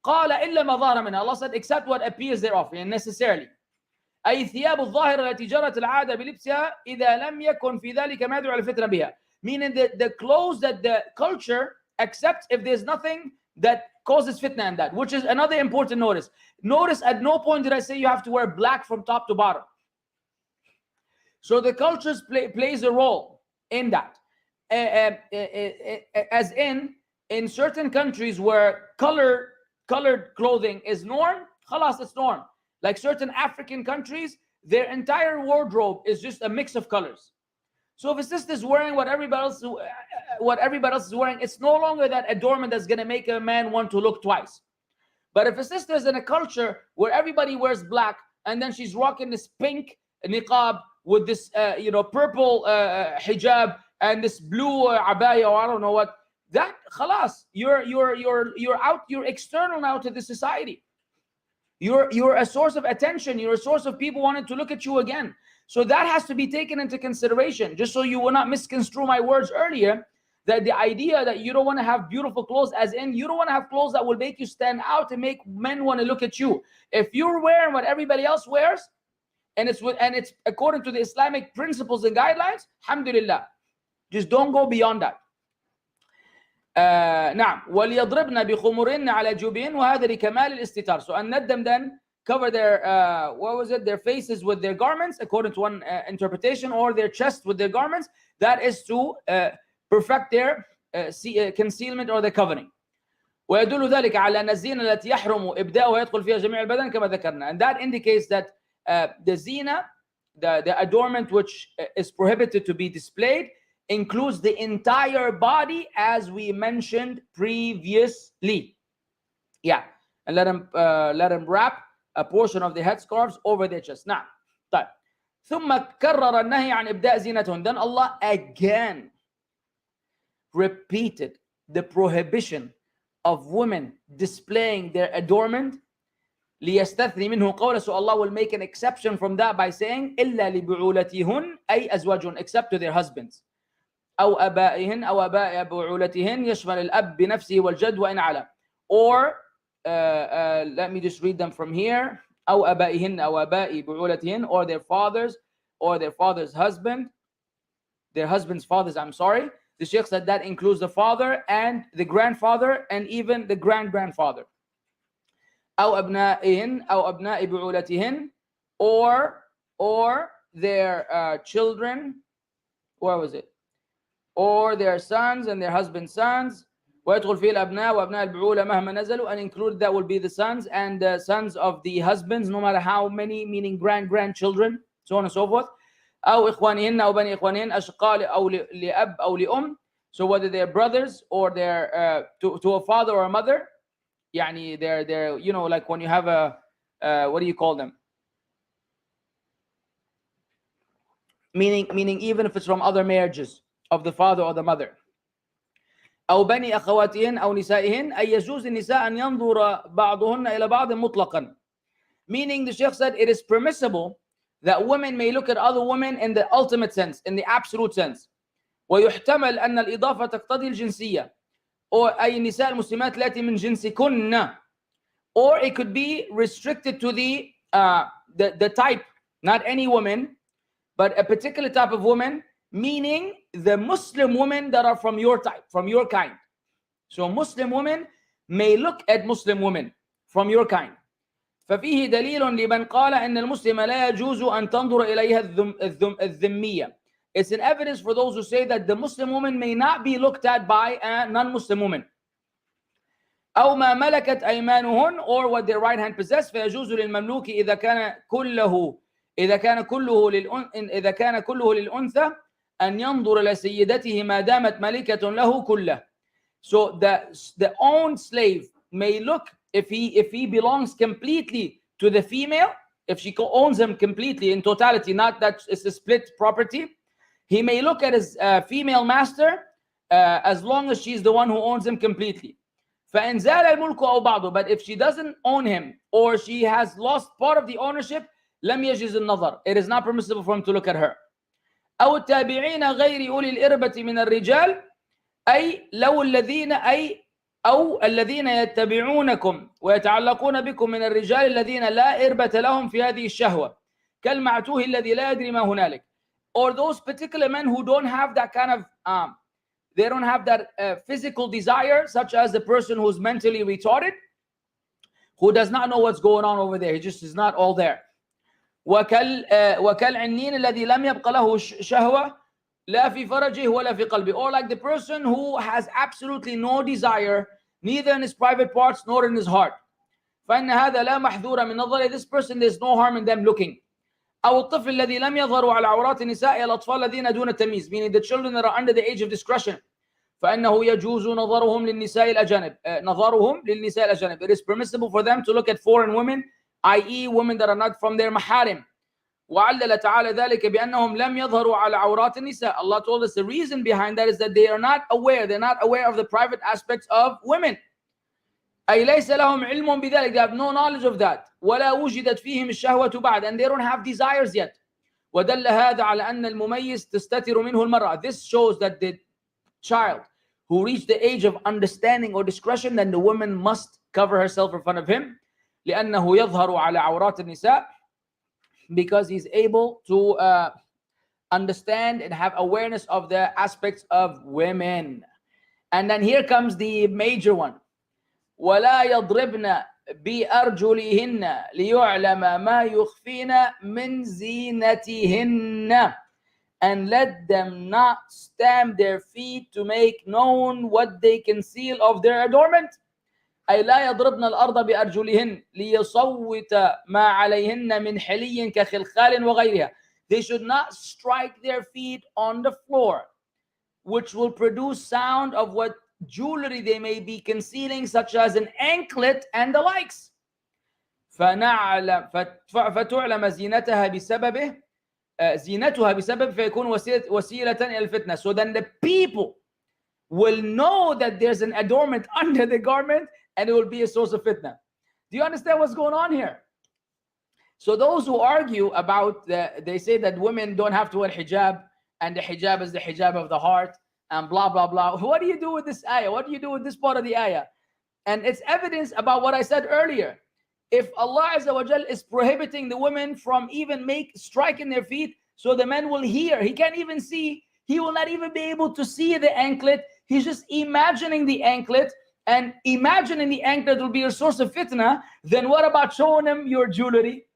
قَالَ إِلَّا مَا ظَهَرَ مِنْهَا. Allah said, except what appears thereof, and necessarily. أي ثياب الظاهرة التي جرت العادة بلبسها إذا لم يكن في ذلك ما يدعو على الفتنة بها. Meaning the clothes that the culture accepts if there's nothing that causes fitna in that, which is another important notice. Notice at no point did I say you have to wear black from top to bottom. So the cultures plays a role in that. As in certain countries where colored clothing is norm, khalas, it's norm. Like certain African countries, their entire wardrobe is just a mix of colors. So if a sister is wearing what everybody else is wearing, it's no longer that adornment that's going to make a man want to look twice. But if a sister is in a culture where everybody wears black, and then she's rocking this pink niqab with this purple hijab and this blue abaya, or I don't know what, that khalas, you're out, you're external now to the society. You're a source of attention, you're a source of people wanting to look at you again. So that has to be taken into consideration, just so you will not misconstrue my words earlier, that the idea that you don't want to have beautiful clothes, as in you don't want to have clothes that will make you stand out and make men want to look at you. If you're wearing what everybody else wears, and it's according to the Islamic principles and guidelines, alhamdulillah, just don't go beyond that. نعم وليضربن بخمرهن على جيوبهن وهذا لكمال الاستتار. So, and let them then cover their their faces with their garments, according to one interpretation, or their chest with their garments. That is to perfect their concealment or their covering. ويدل ذلك على أن الزينة التي يحرم إبداؤها يدخل فيها جميع البدن كما ذكرنا. And that indicates that the zina, the adornment which is prohibited to be displayed, includes the entire body, as we mentioned previously. Yeah, and let them wrap a portion of the headscarves over their chest. Now, طيب. ثم كرر النهي عن إبداء زينتهن. Then Allah again repeated the prohibition of women displaying their adornment. ليستثني منه قوله. So Allah will make an exception from that by saying إلا لبعولتهن أي أزواجهن, except to their husbands. أو أبائهن أو أباء بعولتهن يشمل الأب بنفسه والجد وإن على. Or let me just read them from here. أو أبائهن أو أباء بعولتهن, or their fathers, or their father's husband, their husband's fathers, I'm sorry. The Sheikh said that includes the father and the grandfather and even the grand-grandfather. أو أبنائهن أو أبناء بعولتهن, or their children, where was it? Or their sons and their husband's sons. ويدخل فيه الأبناء وأبناء البعولة مهما نزلوا, and include that will be the sons and the sons of the husbands, no matter how many, meaning grandchildren, so on and so forth. أو إخوانهن أو بني إخوانهن أشقاء أو لأب أو لأم. So whether they're brothers or they're to a father or a mother, يعني they're like when you have a what do you call them? Meaning even if it's from other marriages of the father or the mother. أو بني أخواتهن أو نسائهن أي يجوز النساء أن ينظر بعضهن إلى بعض مطلقا. Meaning, the Sheikh said, it is permissible that women may look at other women in the ultimate sense, in the absolute sense. ويحتمل أن الإضافة تقتضي الجنسية، or أي النساء المسلمات التي من جنسكن. Or it could be restricted to the type, not any woman, but a particular type of woman, meaning the Muslim women that are from your type, from your kind. So Muslim women may look at Muslim women from your kind. ففيه دليل لمن قال أن المسلم لا يجوز أن تنظر إليها الذمية. It's an evidence for those who say that the Muslim woman may not be looked at by a non-Muslim woman. أو ما ملكت أيمانهن, or what their right hand possess. فيجوز للمملوك إذا كان كله للأنثى أن ينظر إلى سيدته ما دامت ملكة له كله. So the owned slave may look, if he belongs completely to the female, if she owns him completely in totality, not that it's a split property, he may look at his female master as long as she's the one who owns him completely. فإن زال الملك أو بعضه, but if she doesn't own him or she has lost part of the ownership, لم يجز النظر. It is not permissible for him to look at her. أو التابعين غير أولي الإربة من الرجال أي لو الذين أو الذين يتبعونكم ويتعلقون بكم من الرجال الذين لا إربة لهم في هذه الشهوة كالمعتوه الذي لا يدري ما هنالك. Or those particular men who don't have that kind of they don't have that physical desire, such as the person who's mentally retarded, who does not know what's going on over there. He just is not all there. وكالعنين الذي لم يبق له شهوة لا في فرجه ولا في قلبه. Or like the person who has absolutely no desire, neither in his private parts nor in his heart. فإن هذا لا محذور من نظره. This person, there's no harm in them looking. أو الطفل الذي لم يظهروا على عورات النساء الأطفال الذين دون التمييز, meaning the children that are under the age of discretion, فإنه يجوز نظرهم للنساء الأجانب. نظرهم للنساء الأجانب. It is permissible for them to look at foreign women, i.e. women that are not from their maharim. وعلل تعالى ذلك بأنهم لم يظهروا على عورات النساء. Allah told us the reason behind that is that they're not aware of the private aspects of women. أي ليس لهم علم بذلك, they have no knowledge of that. ولا وجدت فيهم الشهوة بعد, and they don't have desires yet. ودل هذا على أن المميز تستتر منه المرأة. This shows that the child who reached the age of understanding or discretion, then the woman must cover herself in front of him, لأنه يظهر على عورات النساء, because he's able to understand and have awareness of the aspects of women. And then here comes the major one. ولا يضربن بأرجلهن ليعلم ما يخفين من زينتهن, and let them not stamp their feet to make known what they conceal of their adornment. أي لا يضربن الأرض بأرجلهن ليصوت ما عليهن من حلي كخلخال وغيرها. They should not strike their feet on the floor, which will produce sound of what jewelry they may be concealing, such as an anklet and the likes. فتعلم زينتها بسبب فيكون وسيلة إلى الفتنة. So then the people will know that there's an adornment under the garment, and it will be a source of fitna. Do you understand what's going on here? So those who argue about they say that women don't have to wear hijab, and the hijab is the hijab of the heart, and blah, blah, blah. What do you do with this ayah? What do you do with this part of the ayah? And it's evidence about what I said earlier. If Allah Azza wa Jal is prohibiting the women from even striking their feet, so the men will hear. He can't even see. He will not even be able to see the anklet. He's just imagining the anklet, and imagining the anklet will be a source of fitna. Then what about showing him your jewelry,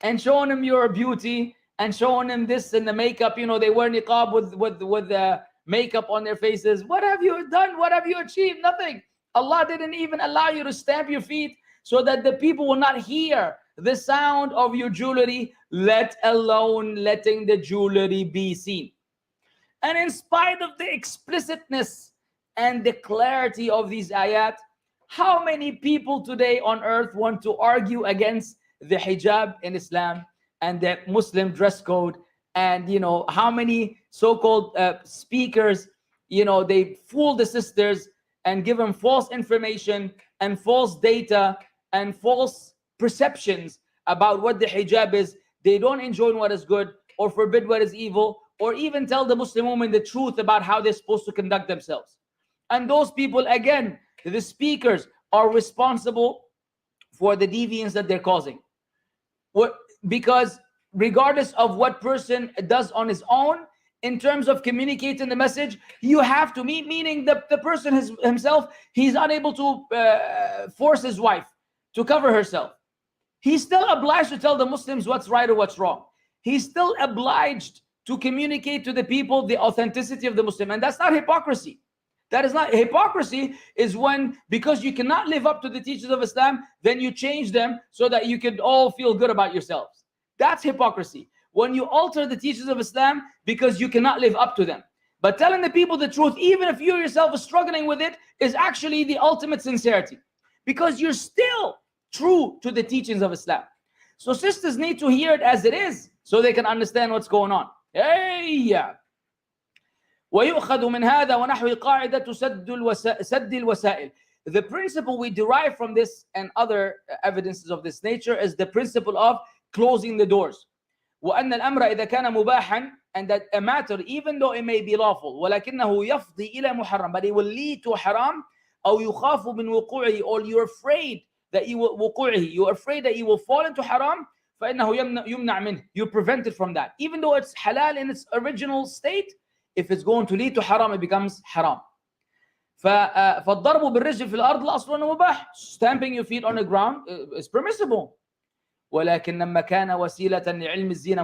and showing him your beauty, and showing him this and the makeup? You know, they wear niqab with the makeup on their faces. What have you done? What have you achieved? Nothing. Allah didn't even allow you to stamp your feet so that the people will not hear the sound of your jewelry, let alone letting the jewelry be seen. And in spite of the explicitness and the clarity of these ayat, how many people today on earth want to argue against the hijab in Islam and the Muslim dress code? And you know, how many so-called speakers, you know, they fool the sisters and give them false information and false data and false perceptions about what the hijab is. They don't enjoin what is good or forbid what is evil, or even tell the Muslim woman the truth about how they're supposed to conduct themselves. And those people, again, the speakers, are responsible for the deviance that they're causing. Because regardless of what person does on his own, in terms of communicating the message, you have to meaning the person himself, he's unable to force his wife to cover herself. He's still obliged to tell the Muslims what's right or what's wrong. He's still obliged to communicate to the people the authenticity of the Muslim. And that's not hypocrisy. That is not hypocrisy. Is when, because you cannot live up to the teachings of Islam, then you change them so that you can all feel good about yourselves. That's hypocrisy. When you alter the teachings of Islam because you cannot live up to them. But telling the people the truth, even if you yourself are struggling with it, is actually the ultimate sincerity, because you're still true to the teachings of Islam. So sisters need to hear it as it is so they can understand what's going on. ويؤخذ من هذا ونحو قاعدة سد الوسائل. The principle we derive from this and other evidences of this nature is the principle of closing the doors. وأن الأمر إذا كان مباحا, and that a matter, even though it may be lawful, ولكنه يفضي إلى محرم, but it will lead to haram, أو يخاف من وقوعه, or you're afraid that you will وقوعه, you're afraid that you will fall into haram, فإنه يمنع منه, you prevent it from that. Even though it's halal in its original state, if it's going to lead to haram, it becomes haram. فالضرب بالرجل في الأرض الأصل أنه مباح. Stamping your feet on the ground is permissible. ولكن لما كان وسيلة لعلم الزينة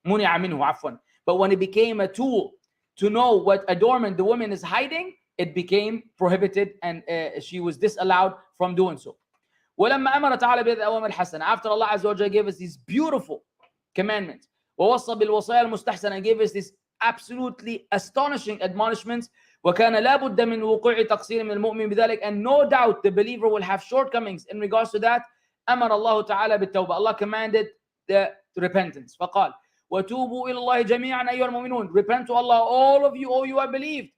منع منه عفوا. But when it became a tool to know what adornment the woman is hiding, it became prohibited, and she was disallowed from doing so. ولما أمر تعالى بهذه الأوامر الحسنة, after Allah Azza wa Jalla gave us these beautiful commandments, ووصى بالوصايا المستحسنة, gave us this absolutely astonishing admonishments, وكان لا بد من وقوع تقصير من المؤمن بذلك, and no doubt the believer will have shortcomings in regards to that. أمر الله تعالى بالتوبة, Allah commanded the repentance, فقال وتوبوا إلى الله جميعا أيها المؤمنون, repent to Allah all of you, all you have believed,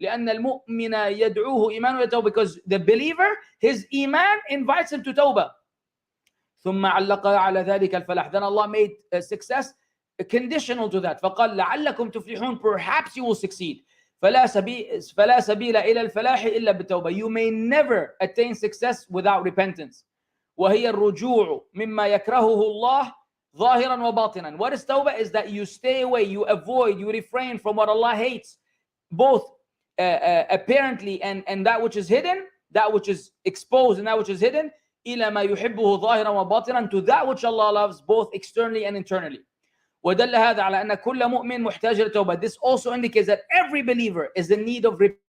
لأن المؤمن يدعوه إيمانه إلى التوبة, because the believer, his iman invites him to tawbah. ثم علق على ذلك الفلاح, then Allah made success conditional to that, فقال لعلكم تفلحون, perhaps you will succeed. فلا سبيل إلى الفلاح إلا بالتوبة, you may never attain success without repentance. وهي الرجوع مما يكرهه الله ظاهرا وباطنا. What is tawbah? Is that you stay away, you avoid, you refrain from what Allah hates, both apparently and that which is hidden, that which is exposed and that which is hidden, إلى ما يحبه ظاهرا وباطنا, to that which Allah loves both externally and internally. ودل هذا على أن كل مؤمن محتاج للتوبة. This also indicates that every believer is in need of repentance.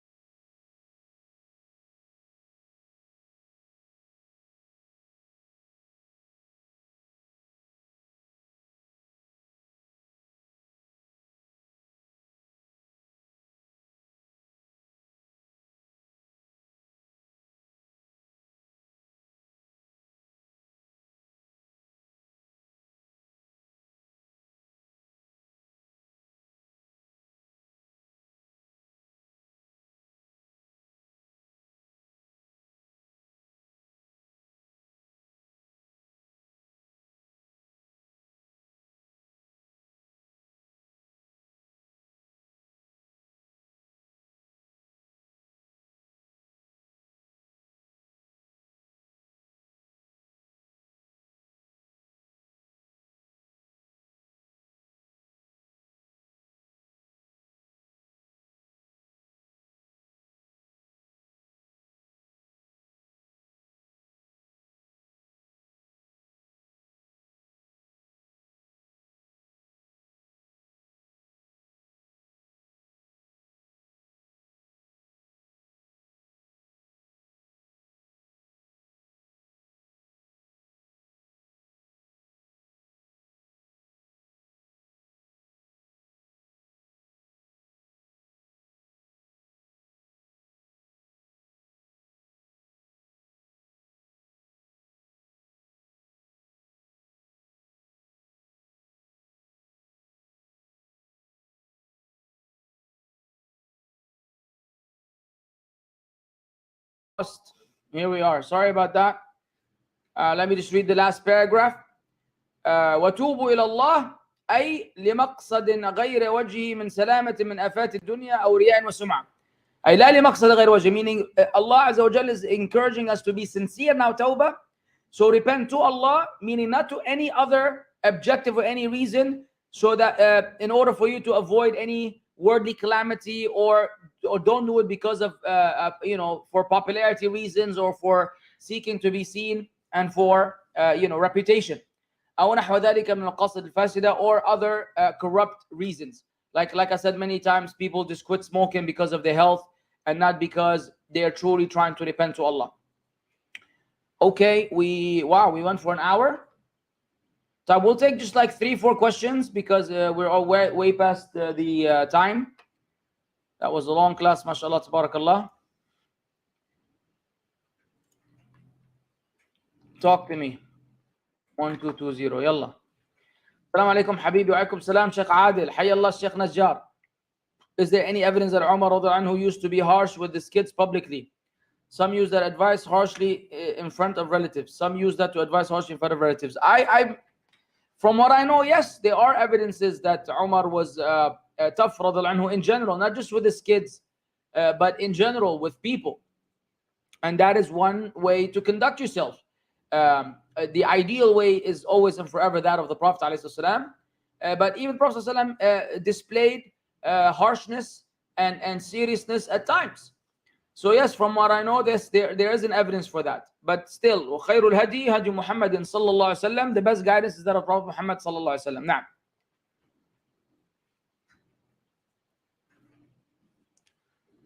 Here we are. Sorry about that. Let me just read the last paragraph. وتوبوا إلى الله أي لمقصد غير وجهه من سلامة من آفات الدنيا أو رياء وسمعة. أي لا لمقصد غير وجهه, meaning Allah Azza wa Jalla is encouraging us to be sincere now, tawbah. So repent to Allah, meaning not to any other objective or any reason, so that in order for you to avoid any worldly calamity, or don't do it because of for popularity reasons, or for seeking to be seen, and for reputation, أو نحو ذلك من المقاصد الفاسدة, or other corrupt reasons. Like I said many times, people just quit smoking because of their health and not because they are truly trying to repent to Allah. Okay, we went for an hour. So we'll take just like 3-4 questions, because we're all way past the time. That was a long class, mashallah, tabarakallah. Talk to me. 1220, yalla. Assalamu alaikum habibi, wa alaikum salam, Sheikh Adil, hayallah, Sheikh Najjar. Is there any evidence that Umar radiallahu anhu used to be harsh with his kids publicly? Some use that advice harshly in front of relatives. Some use that to advise harshly in front of relatives. From what I know, yes, there are evidences that Umar was tough radiallahu anhu in general, not just with his kids, but in general with people. And that is one way to conduct yourself. The ideal way is always and forever that of the Prophet ﷺ. But even Prophet ﷺ displayed harshness and seriousness at times. So yes, from what I know, there is an evidence for that. But still, وَخَيْرُ الْهَدِي هَدِي مُحَمَّدٍ صَلَّى اللَّهُ عَلَيْهِ وسلم, the best guidance is that of Prophet Muhammad صلى الله عليه وسلم. نعم.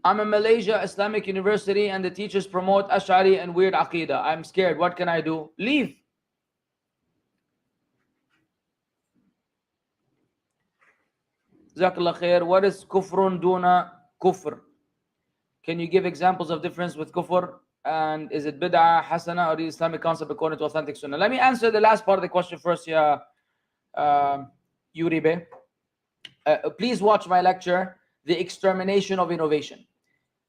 I'm in Malaysia Islamic University and the teachers promote Ash'ari and weird Aqidah. I'm scared. What can I do? Leave. Jazakallah khair. What is kufrun duna kufr? Can you give examples of difference with kufr? And is it bid'ah, hasana, or the Islamic concept according to authentic sunnah? Let me answer the last part of the question first, Yuribe. Please watch my lecture, The Extermination of Innovation,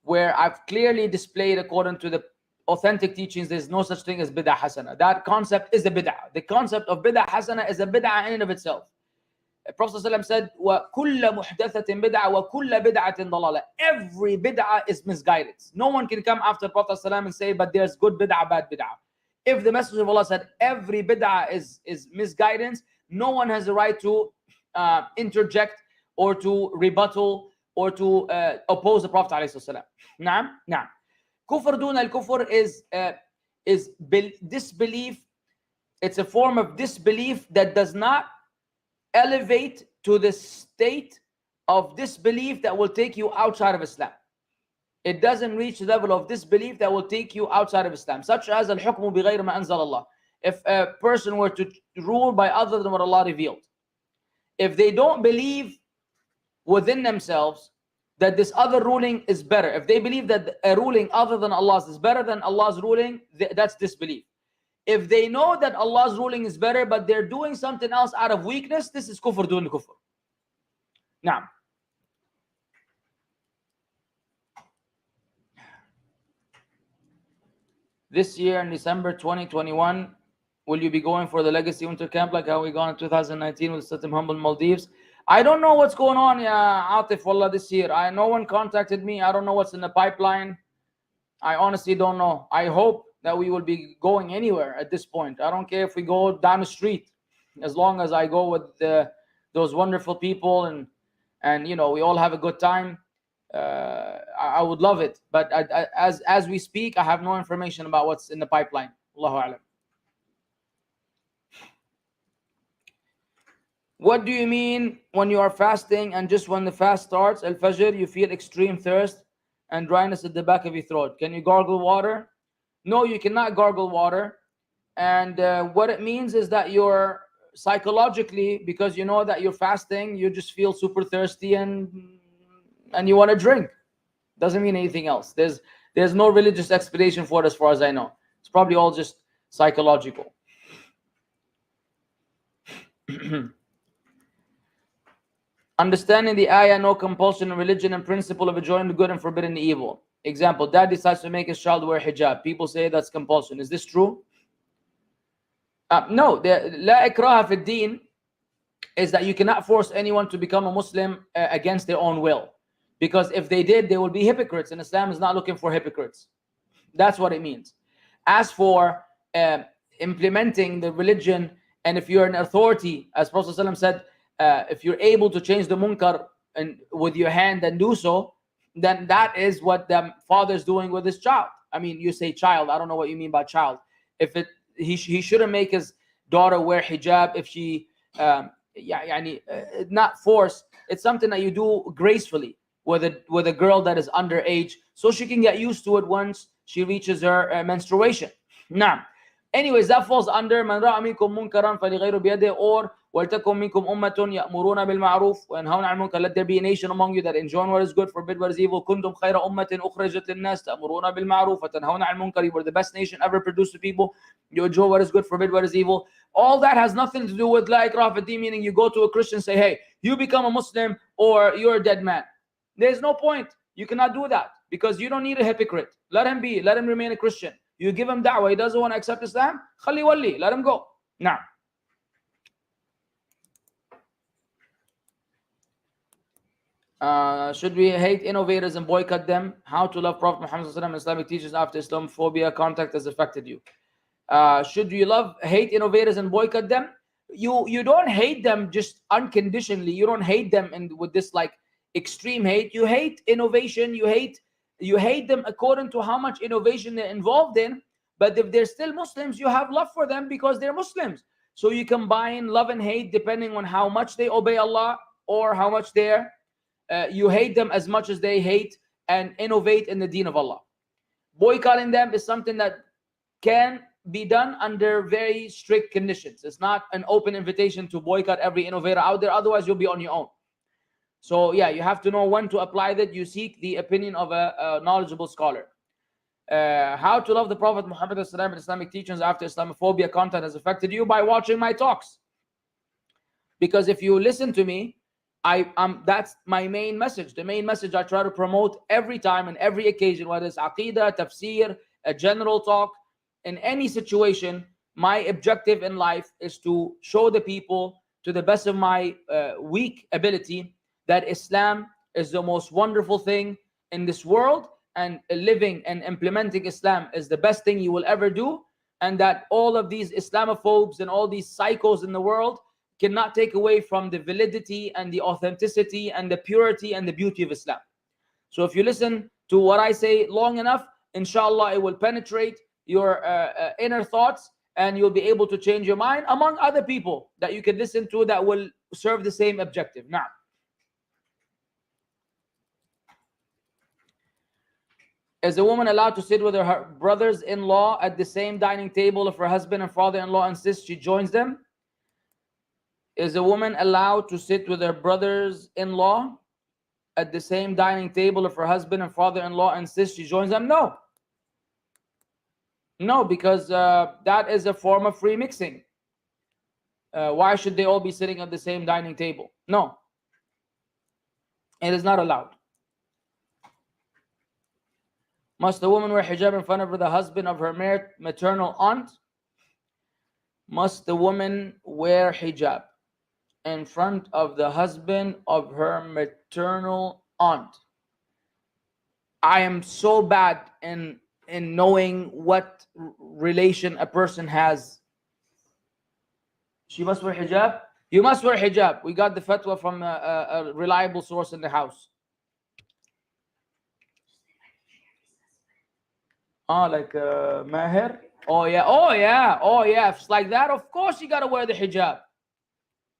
where I've clearly displayed according to the authentic teachings, there's no such thing as bid'ah hasana. That concept is a bid'ah. The concept of bid'ah hasana is a bid'ah in and of itself. Prophet ﷺ said, وَكُلَّ مُحْدَثَةٍ بِدْعَةٍ وَكُلَّ بِدْعَةٍ ضَلَالَةٍ. Every bid'ah is misguidance. No one can come after Prophet ﷺ and say, but there's good bid'ah, bad bid'ah. If the Messenger of Allah said every bid'ah is misguidance, no one has the right to interject or to rebuttal or to oppose the Prophet ﷺ. Naam? Naam. Kufr dun al-kufr is disbelief. It's a form of disbelief that does not elevate to the state of disbelief that will take you outside of Islam. It doesn't reach the level of disbelief that will take you outside of Islam, such as al-hukmu bighayri ma anzal Allah. If a person were to rule by other than what Allah revealed, if they don't believe within themselves that this other ruling is better, if they believe that a ruling other than Allah's is better than Allah's ruling, that's disbelief. If they know that Allah's ruling is better, but they're doing something else out of weakness, this is kufr dun kufr. Now, this year in December 2021, will you be going for the Legacy Winter Camp like how we gone in 2019 with certain humble Maldives? I don't know what's going on, Atif, Wallah, this year. No one contacted me. I don't know what's in the pipeline. I honestly don't know. I hope that we will be going anywhere at this point. I don't care if we go down the street, as long as I go with those wonderful people and you know, we all have a good time. I would love it. But as we speak, I have no information about what's in the pipeline. Allahu A'lam. What do you mean when you are fasting and just when the fast starts, al-fajr, you feel extreme thirst and dryness at the back of your throat? Can you gargle water? No, you cannot gargle water. And what it means is that you're psychologically, because you know that you're fasting, you just feel super thirsty and you want to drink. Doesn't mean anything else. There's no religious explanation for it as far as I know. It's probably all just psychological. Understanding the ayah, no compulsion in religion and principle of enjoying the good and forbidding the evil. Example, dad decides to make his child wear hijab. People say that's compulsion. Is this true? No, la ikraha fi din is that you cannot force anyone to become a Muslim against their own will. Because if they did, they would be hypocrites, and Islam is not looking for hypocrites. That's what it means. As for implementing the religion, and if you're an authority, as Prophet ﷺ said, if you're able to change the munkar and with your hand and do so, then that is what the father's doing with his child. I mean, you say child, I don't know what you mean by child. If he shouldn't make his daughter wear hijab if she not force. It's something that you do gracefully with a girl that is underage, so she can get used to it once she reaches her menstruation. Now, anyways, that falls under man ra'a minkum munkaran falyughayyirhu biyadihi, or waltakum minkum ummatun ya'muruna bil ma'ruf wa yanhauna 'anil munkar. Let there be a nation among you that enjoin what is good, forbid what is evil. Kuntum khayra ummatin ukhrijat lin-nas ta'muruna bil ma'ruf wa tanhauna 'anil munkar. You were the best nation ever produced to people. You enjoy what is good, forbid what is evil. All that has nothing to do with la ikraha fi din, meaning you go to a Christian and say, hey, you become a Muslim or you're a dead man. There's no point. You cannot do that because you don't need a hypocrite. Let him be. Let him remain a Christian. You give him da'wah. He doesn't want to accept Islam. Khali wali. Let him go. Now. Should we hate innovators and boycott them? How to love Prophet Muhammad sallallahu alaihi wasallam, Islamic teachers after Islamophobia contact has affected you? Should you hate innovators and boycott them? You don't hate them just unconditionally. You don't hate them with this like extreme hate. You hate innovation. You hate them according to how much innovation they're involved in. But if they're still Muslims, you have love for them because they're Muslims. So you combine love and hate depending on how much they obey Allah or how much you hate them as much as they hate and innovate in the deen of Allah. Boycotting them is something that can be done under very strict conditions. It's not an open invitation to boycott every innovator out there, otherwise you'll be on your own. So yeah, you have to know when to apply that. You seek the opinion of a knowledgeable scholar. How to love the Prophet Muhammad and Islamic teachings after Islamophobia content has affected you? By watching my talks. Because if you listen to me, that's my main message. The main message I try to promote every time and every occasion, whether it's Aqidah, Tafseer, a general talk, in any situation, my objective in life is to show the people, to the best of my weak ability, that Islam is the most wonderful thing in this world, and living and implementing Islam is the best thing you will ever do, and that all of these Islamophobes and all these psychos in the world cannot take away from the validity and the authenticity and the purity and the beauty of Islam. So if you listen to what I say long enough, inshallah, it will penetrate your inner thoughts, and you'll be able to change your mind, among other people that you can listen to that will serve the same objective. Now, is a woman allowed to sit with her brothers-in-law at the same dining table if her husband and father-in-law insist she joins them? Is a woman allowed to sit with her brothers-in-law at the same dining table if her husband and father-in-law insist she joins them? No. No, because that is a form of free mixing. Why should they all be sitting at the same dining table? No. It is not allowed. Must a woman wear hijab in front of the husband of her maternal aunt? Must the woman wear hijab in front of the husband of her maternal aunt? I am so bad in knowing what relation a person has. She must wear hijab? You must wear hijab. We got the fatwa from a reliable source in the house. Like Maher? Oh yeah. If it's like that, of course you gotta wear the hijab.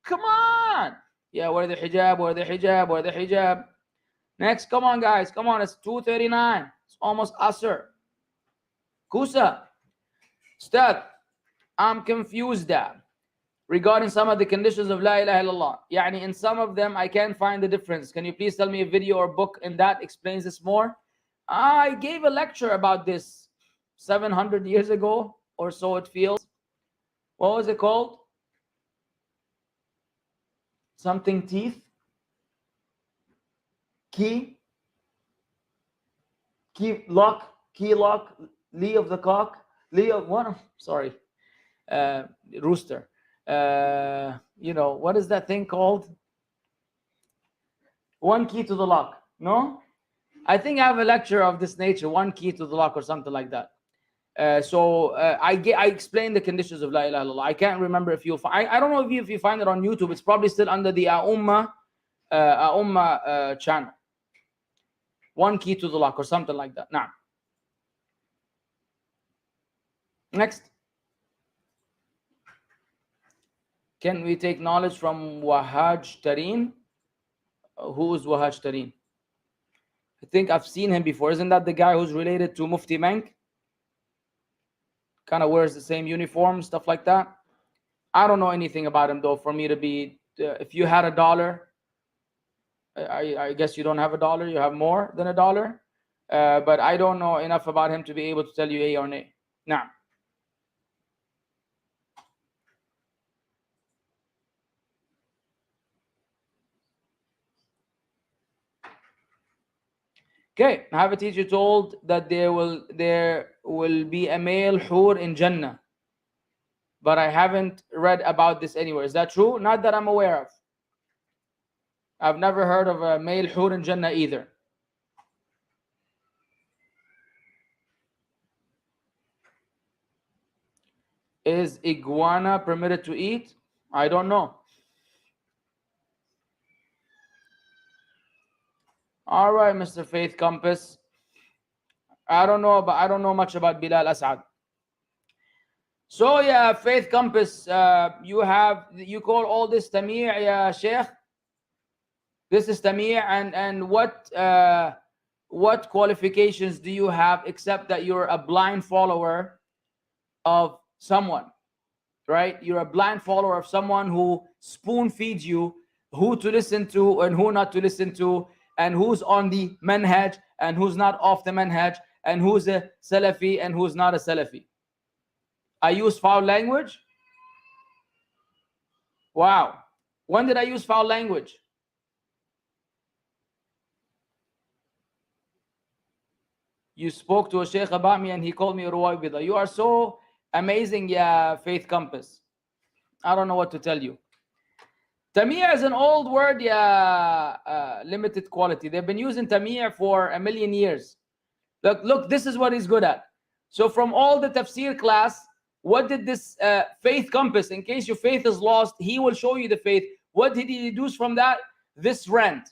Come on. Yeah, wear the hijab. Next, come on guys, come on. It's 2:39. It's almost Asr. Kusa, Ustad, I'm confused regarding some of the conditions of La ilaha illallah. Yani in some of them I can't find the difference. Can you please tell me a video or book in that explains this more? I gave a lecture about this 700 years ago or so, it feels. What was it called? Something teeth? Key lock, Lee of the cock, Lee of what? Sorry, rooster. What is that thing called? One key to the lock. No, I think I have a lecture of this nature. One key to the lock or something like that. I explained the conditions of La ilaha illallah. I can't remember if you'll find. I don't know if you find it on YouTube. It's probably still under the Ummah channel. One key to the lock or something like that. Now, next. Can we take knowledge from Wahaj Tareen? Who is Wahaj Tareen? I think I've seen him before. Isn't that the guy who's related to Mufti Menk? Kind of wears the same uniform, stuff like that. I don't know anything about him though. For me to be, if you had $1, I guess you don't have $1. You have more than $1. But I don't know enough about him to be able to tell you A or nay. Now. Okay, I have a teacher told that there will be a male hur in Jannah, but I haven't read about this anywhere. Is that true? Not that I'm aware of. I've never heard of a male hur in Jannah either. Is iguana permitted to eat? I don't know. All right, Mr. Faith Compass. I don't know much about Bilal Asad. So yeah, Faith Compass, you call all this tamir', ya Sheikh? This is tamir', and what what qualifications do you have except that you're a blind follower of someone, right? You're a blind follower of someone who spoon feeds you who to listen to and who not to listen to, and who's on the manhaj and who's not off the manhaj, and who's a Salafi and who's not a Salafi. I use foul language? Wow. When did I use foul language? You spoke to a sheikh about me and he called me Ruwaybida. You are so amazing, yeah, Faith Compass. I don't know what to tell you. Tamir is an old word, yeah, limited quality. They've been using Tamir for 1,000,000 years. Look, this is what he's good at. So from all the tafsir class, what did this Faith Compass, in case your faith is lost, he will show you the faith. What did he deduce from that? This rant.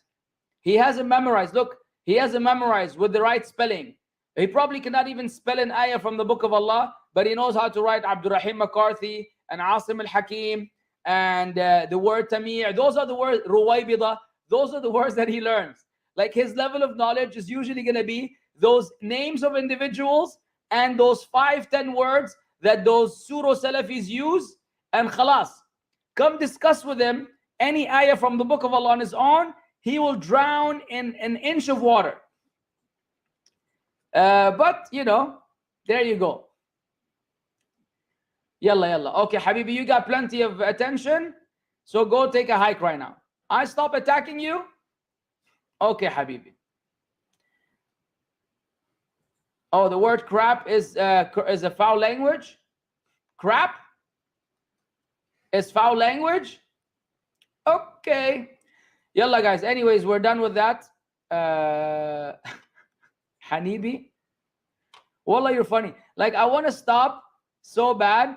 He hasn't memorized. Look, he hasn't memorized with the right spelling. He probably cannot even spell an ayah from the book of Allah, but he knows how to write Abdurrahim McCarthy and Asim al-Hakim and the word Tamir. Those are the words, Ruwaybida. Those are the words that he learns. Like his level of knowledge is usually going to be those names of individuals and those 5-10 words that those pseudo Salafis use, and khalas. Come discuss with him any ayah from the book of Allah on his own, he will drown in an inch of water. But, you know, there you go. Yalla, yalla. Okay, Habibi, you got plenty of attention, so go take a hike right now. I stop attacking you? Okay, Habibi. Oh, the word crap is a foul language? Crap is foul language? Okay. Yalla, guys. Anyways, we're done with that. Hanibi? Wallah, you're funny. Like, I want to stop so bad,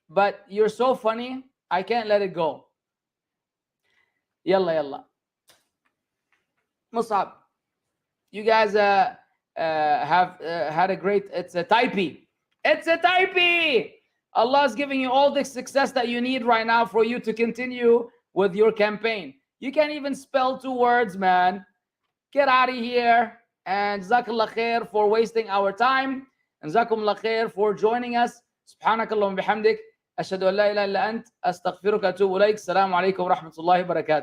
but you're so funny, I can't let it go. Yalla, yalla. Mussab, you guys have had a great, it's a typee. It's a typee. Allah is giving you all the success that you need right now for you to continue with your campaign. You can't even spell 2 words, man. Get out of here. And Jazakallah khair for wasting our time. And Jazakumullah khair for joining us. Subhanakallahum bihamdik. Ashhadu an la ilaha illa ant. Astaghfiruka wa atubu ilaik. Assalamu alaikum wa rahmatullahi wa barakatuh.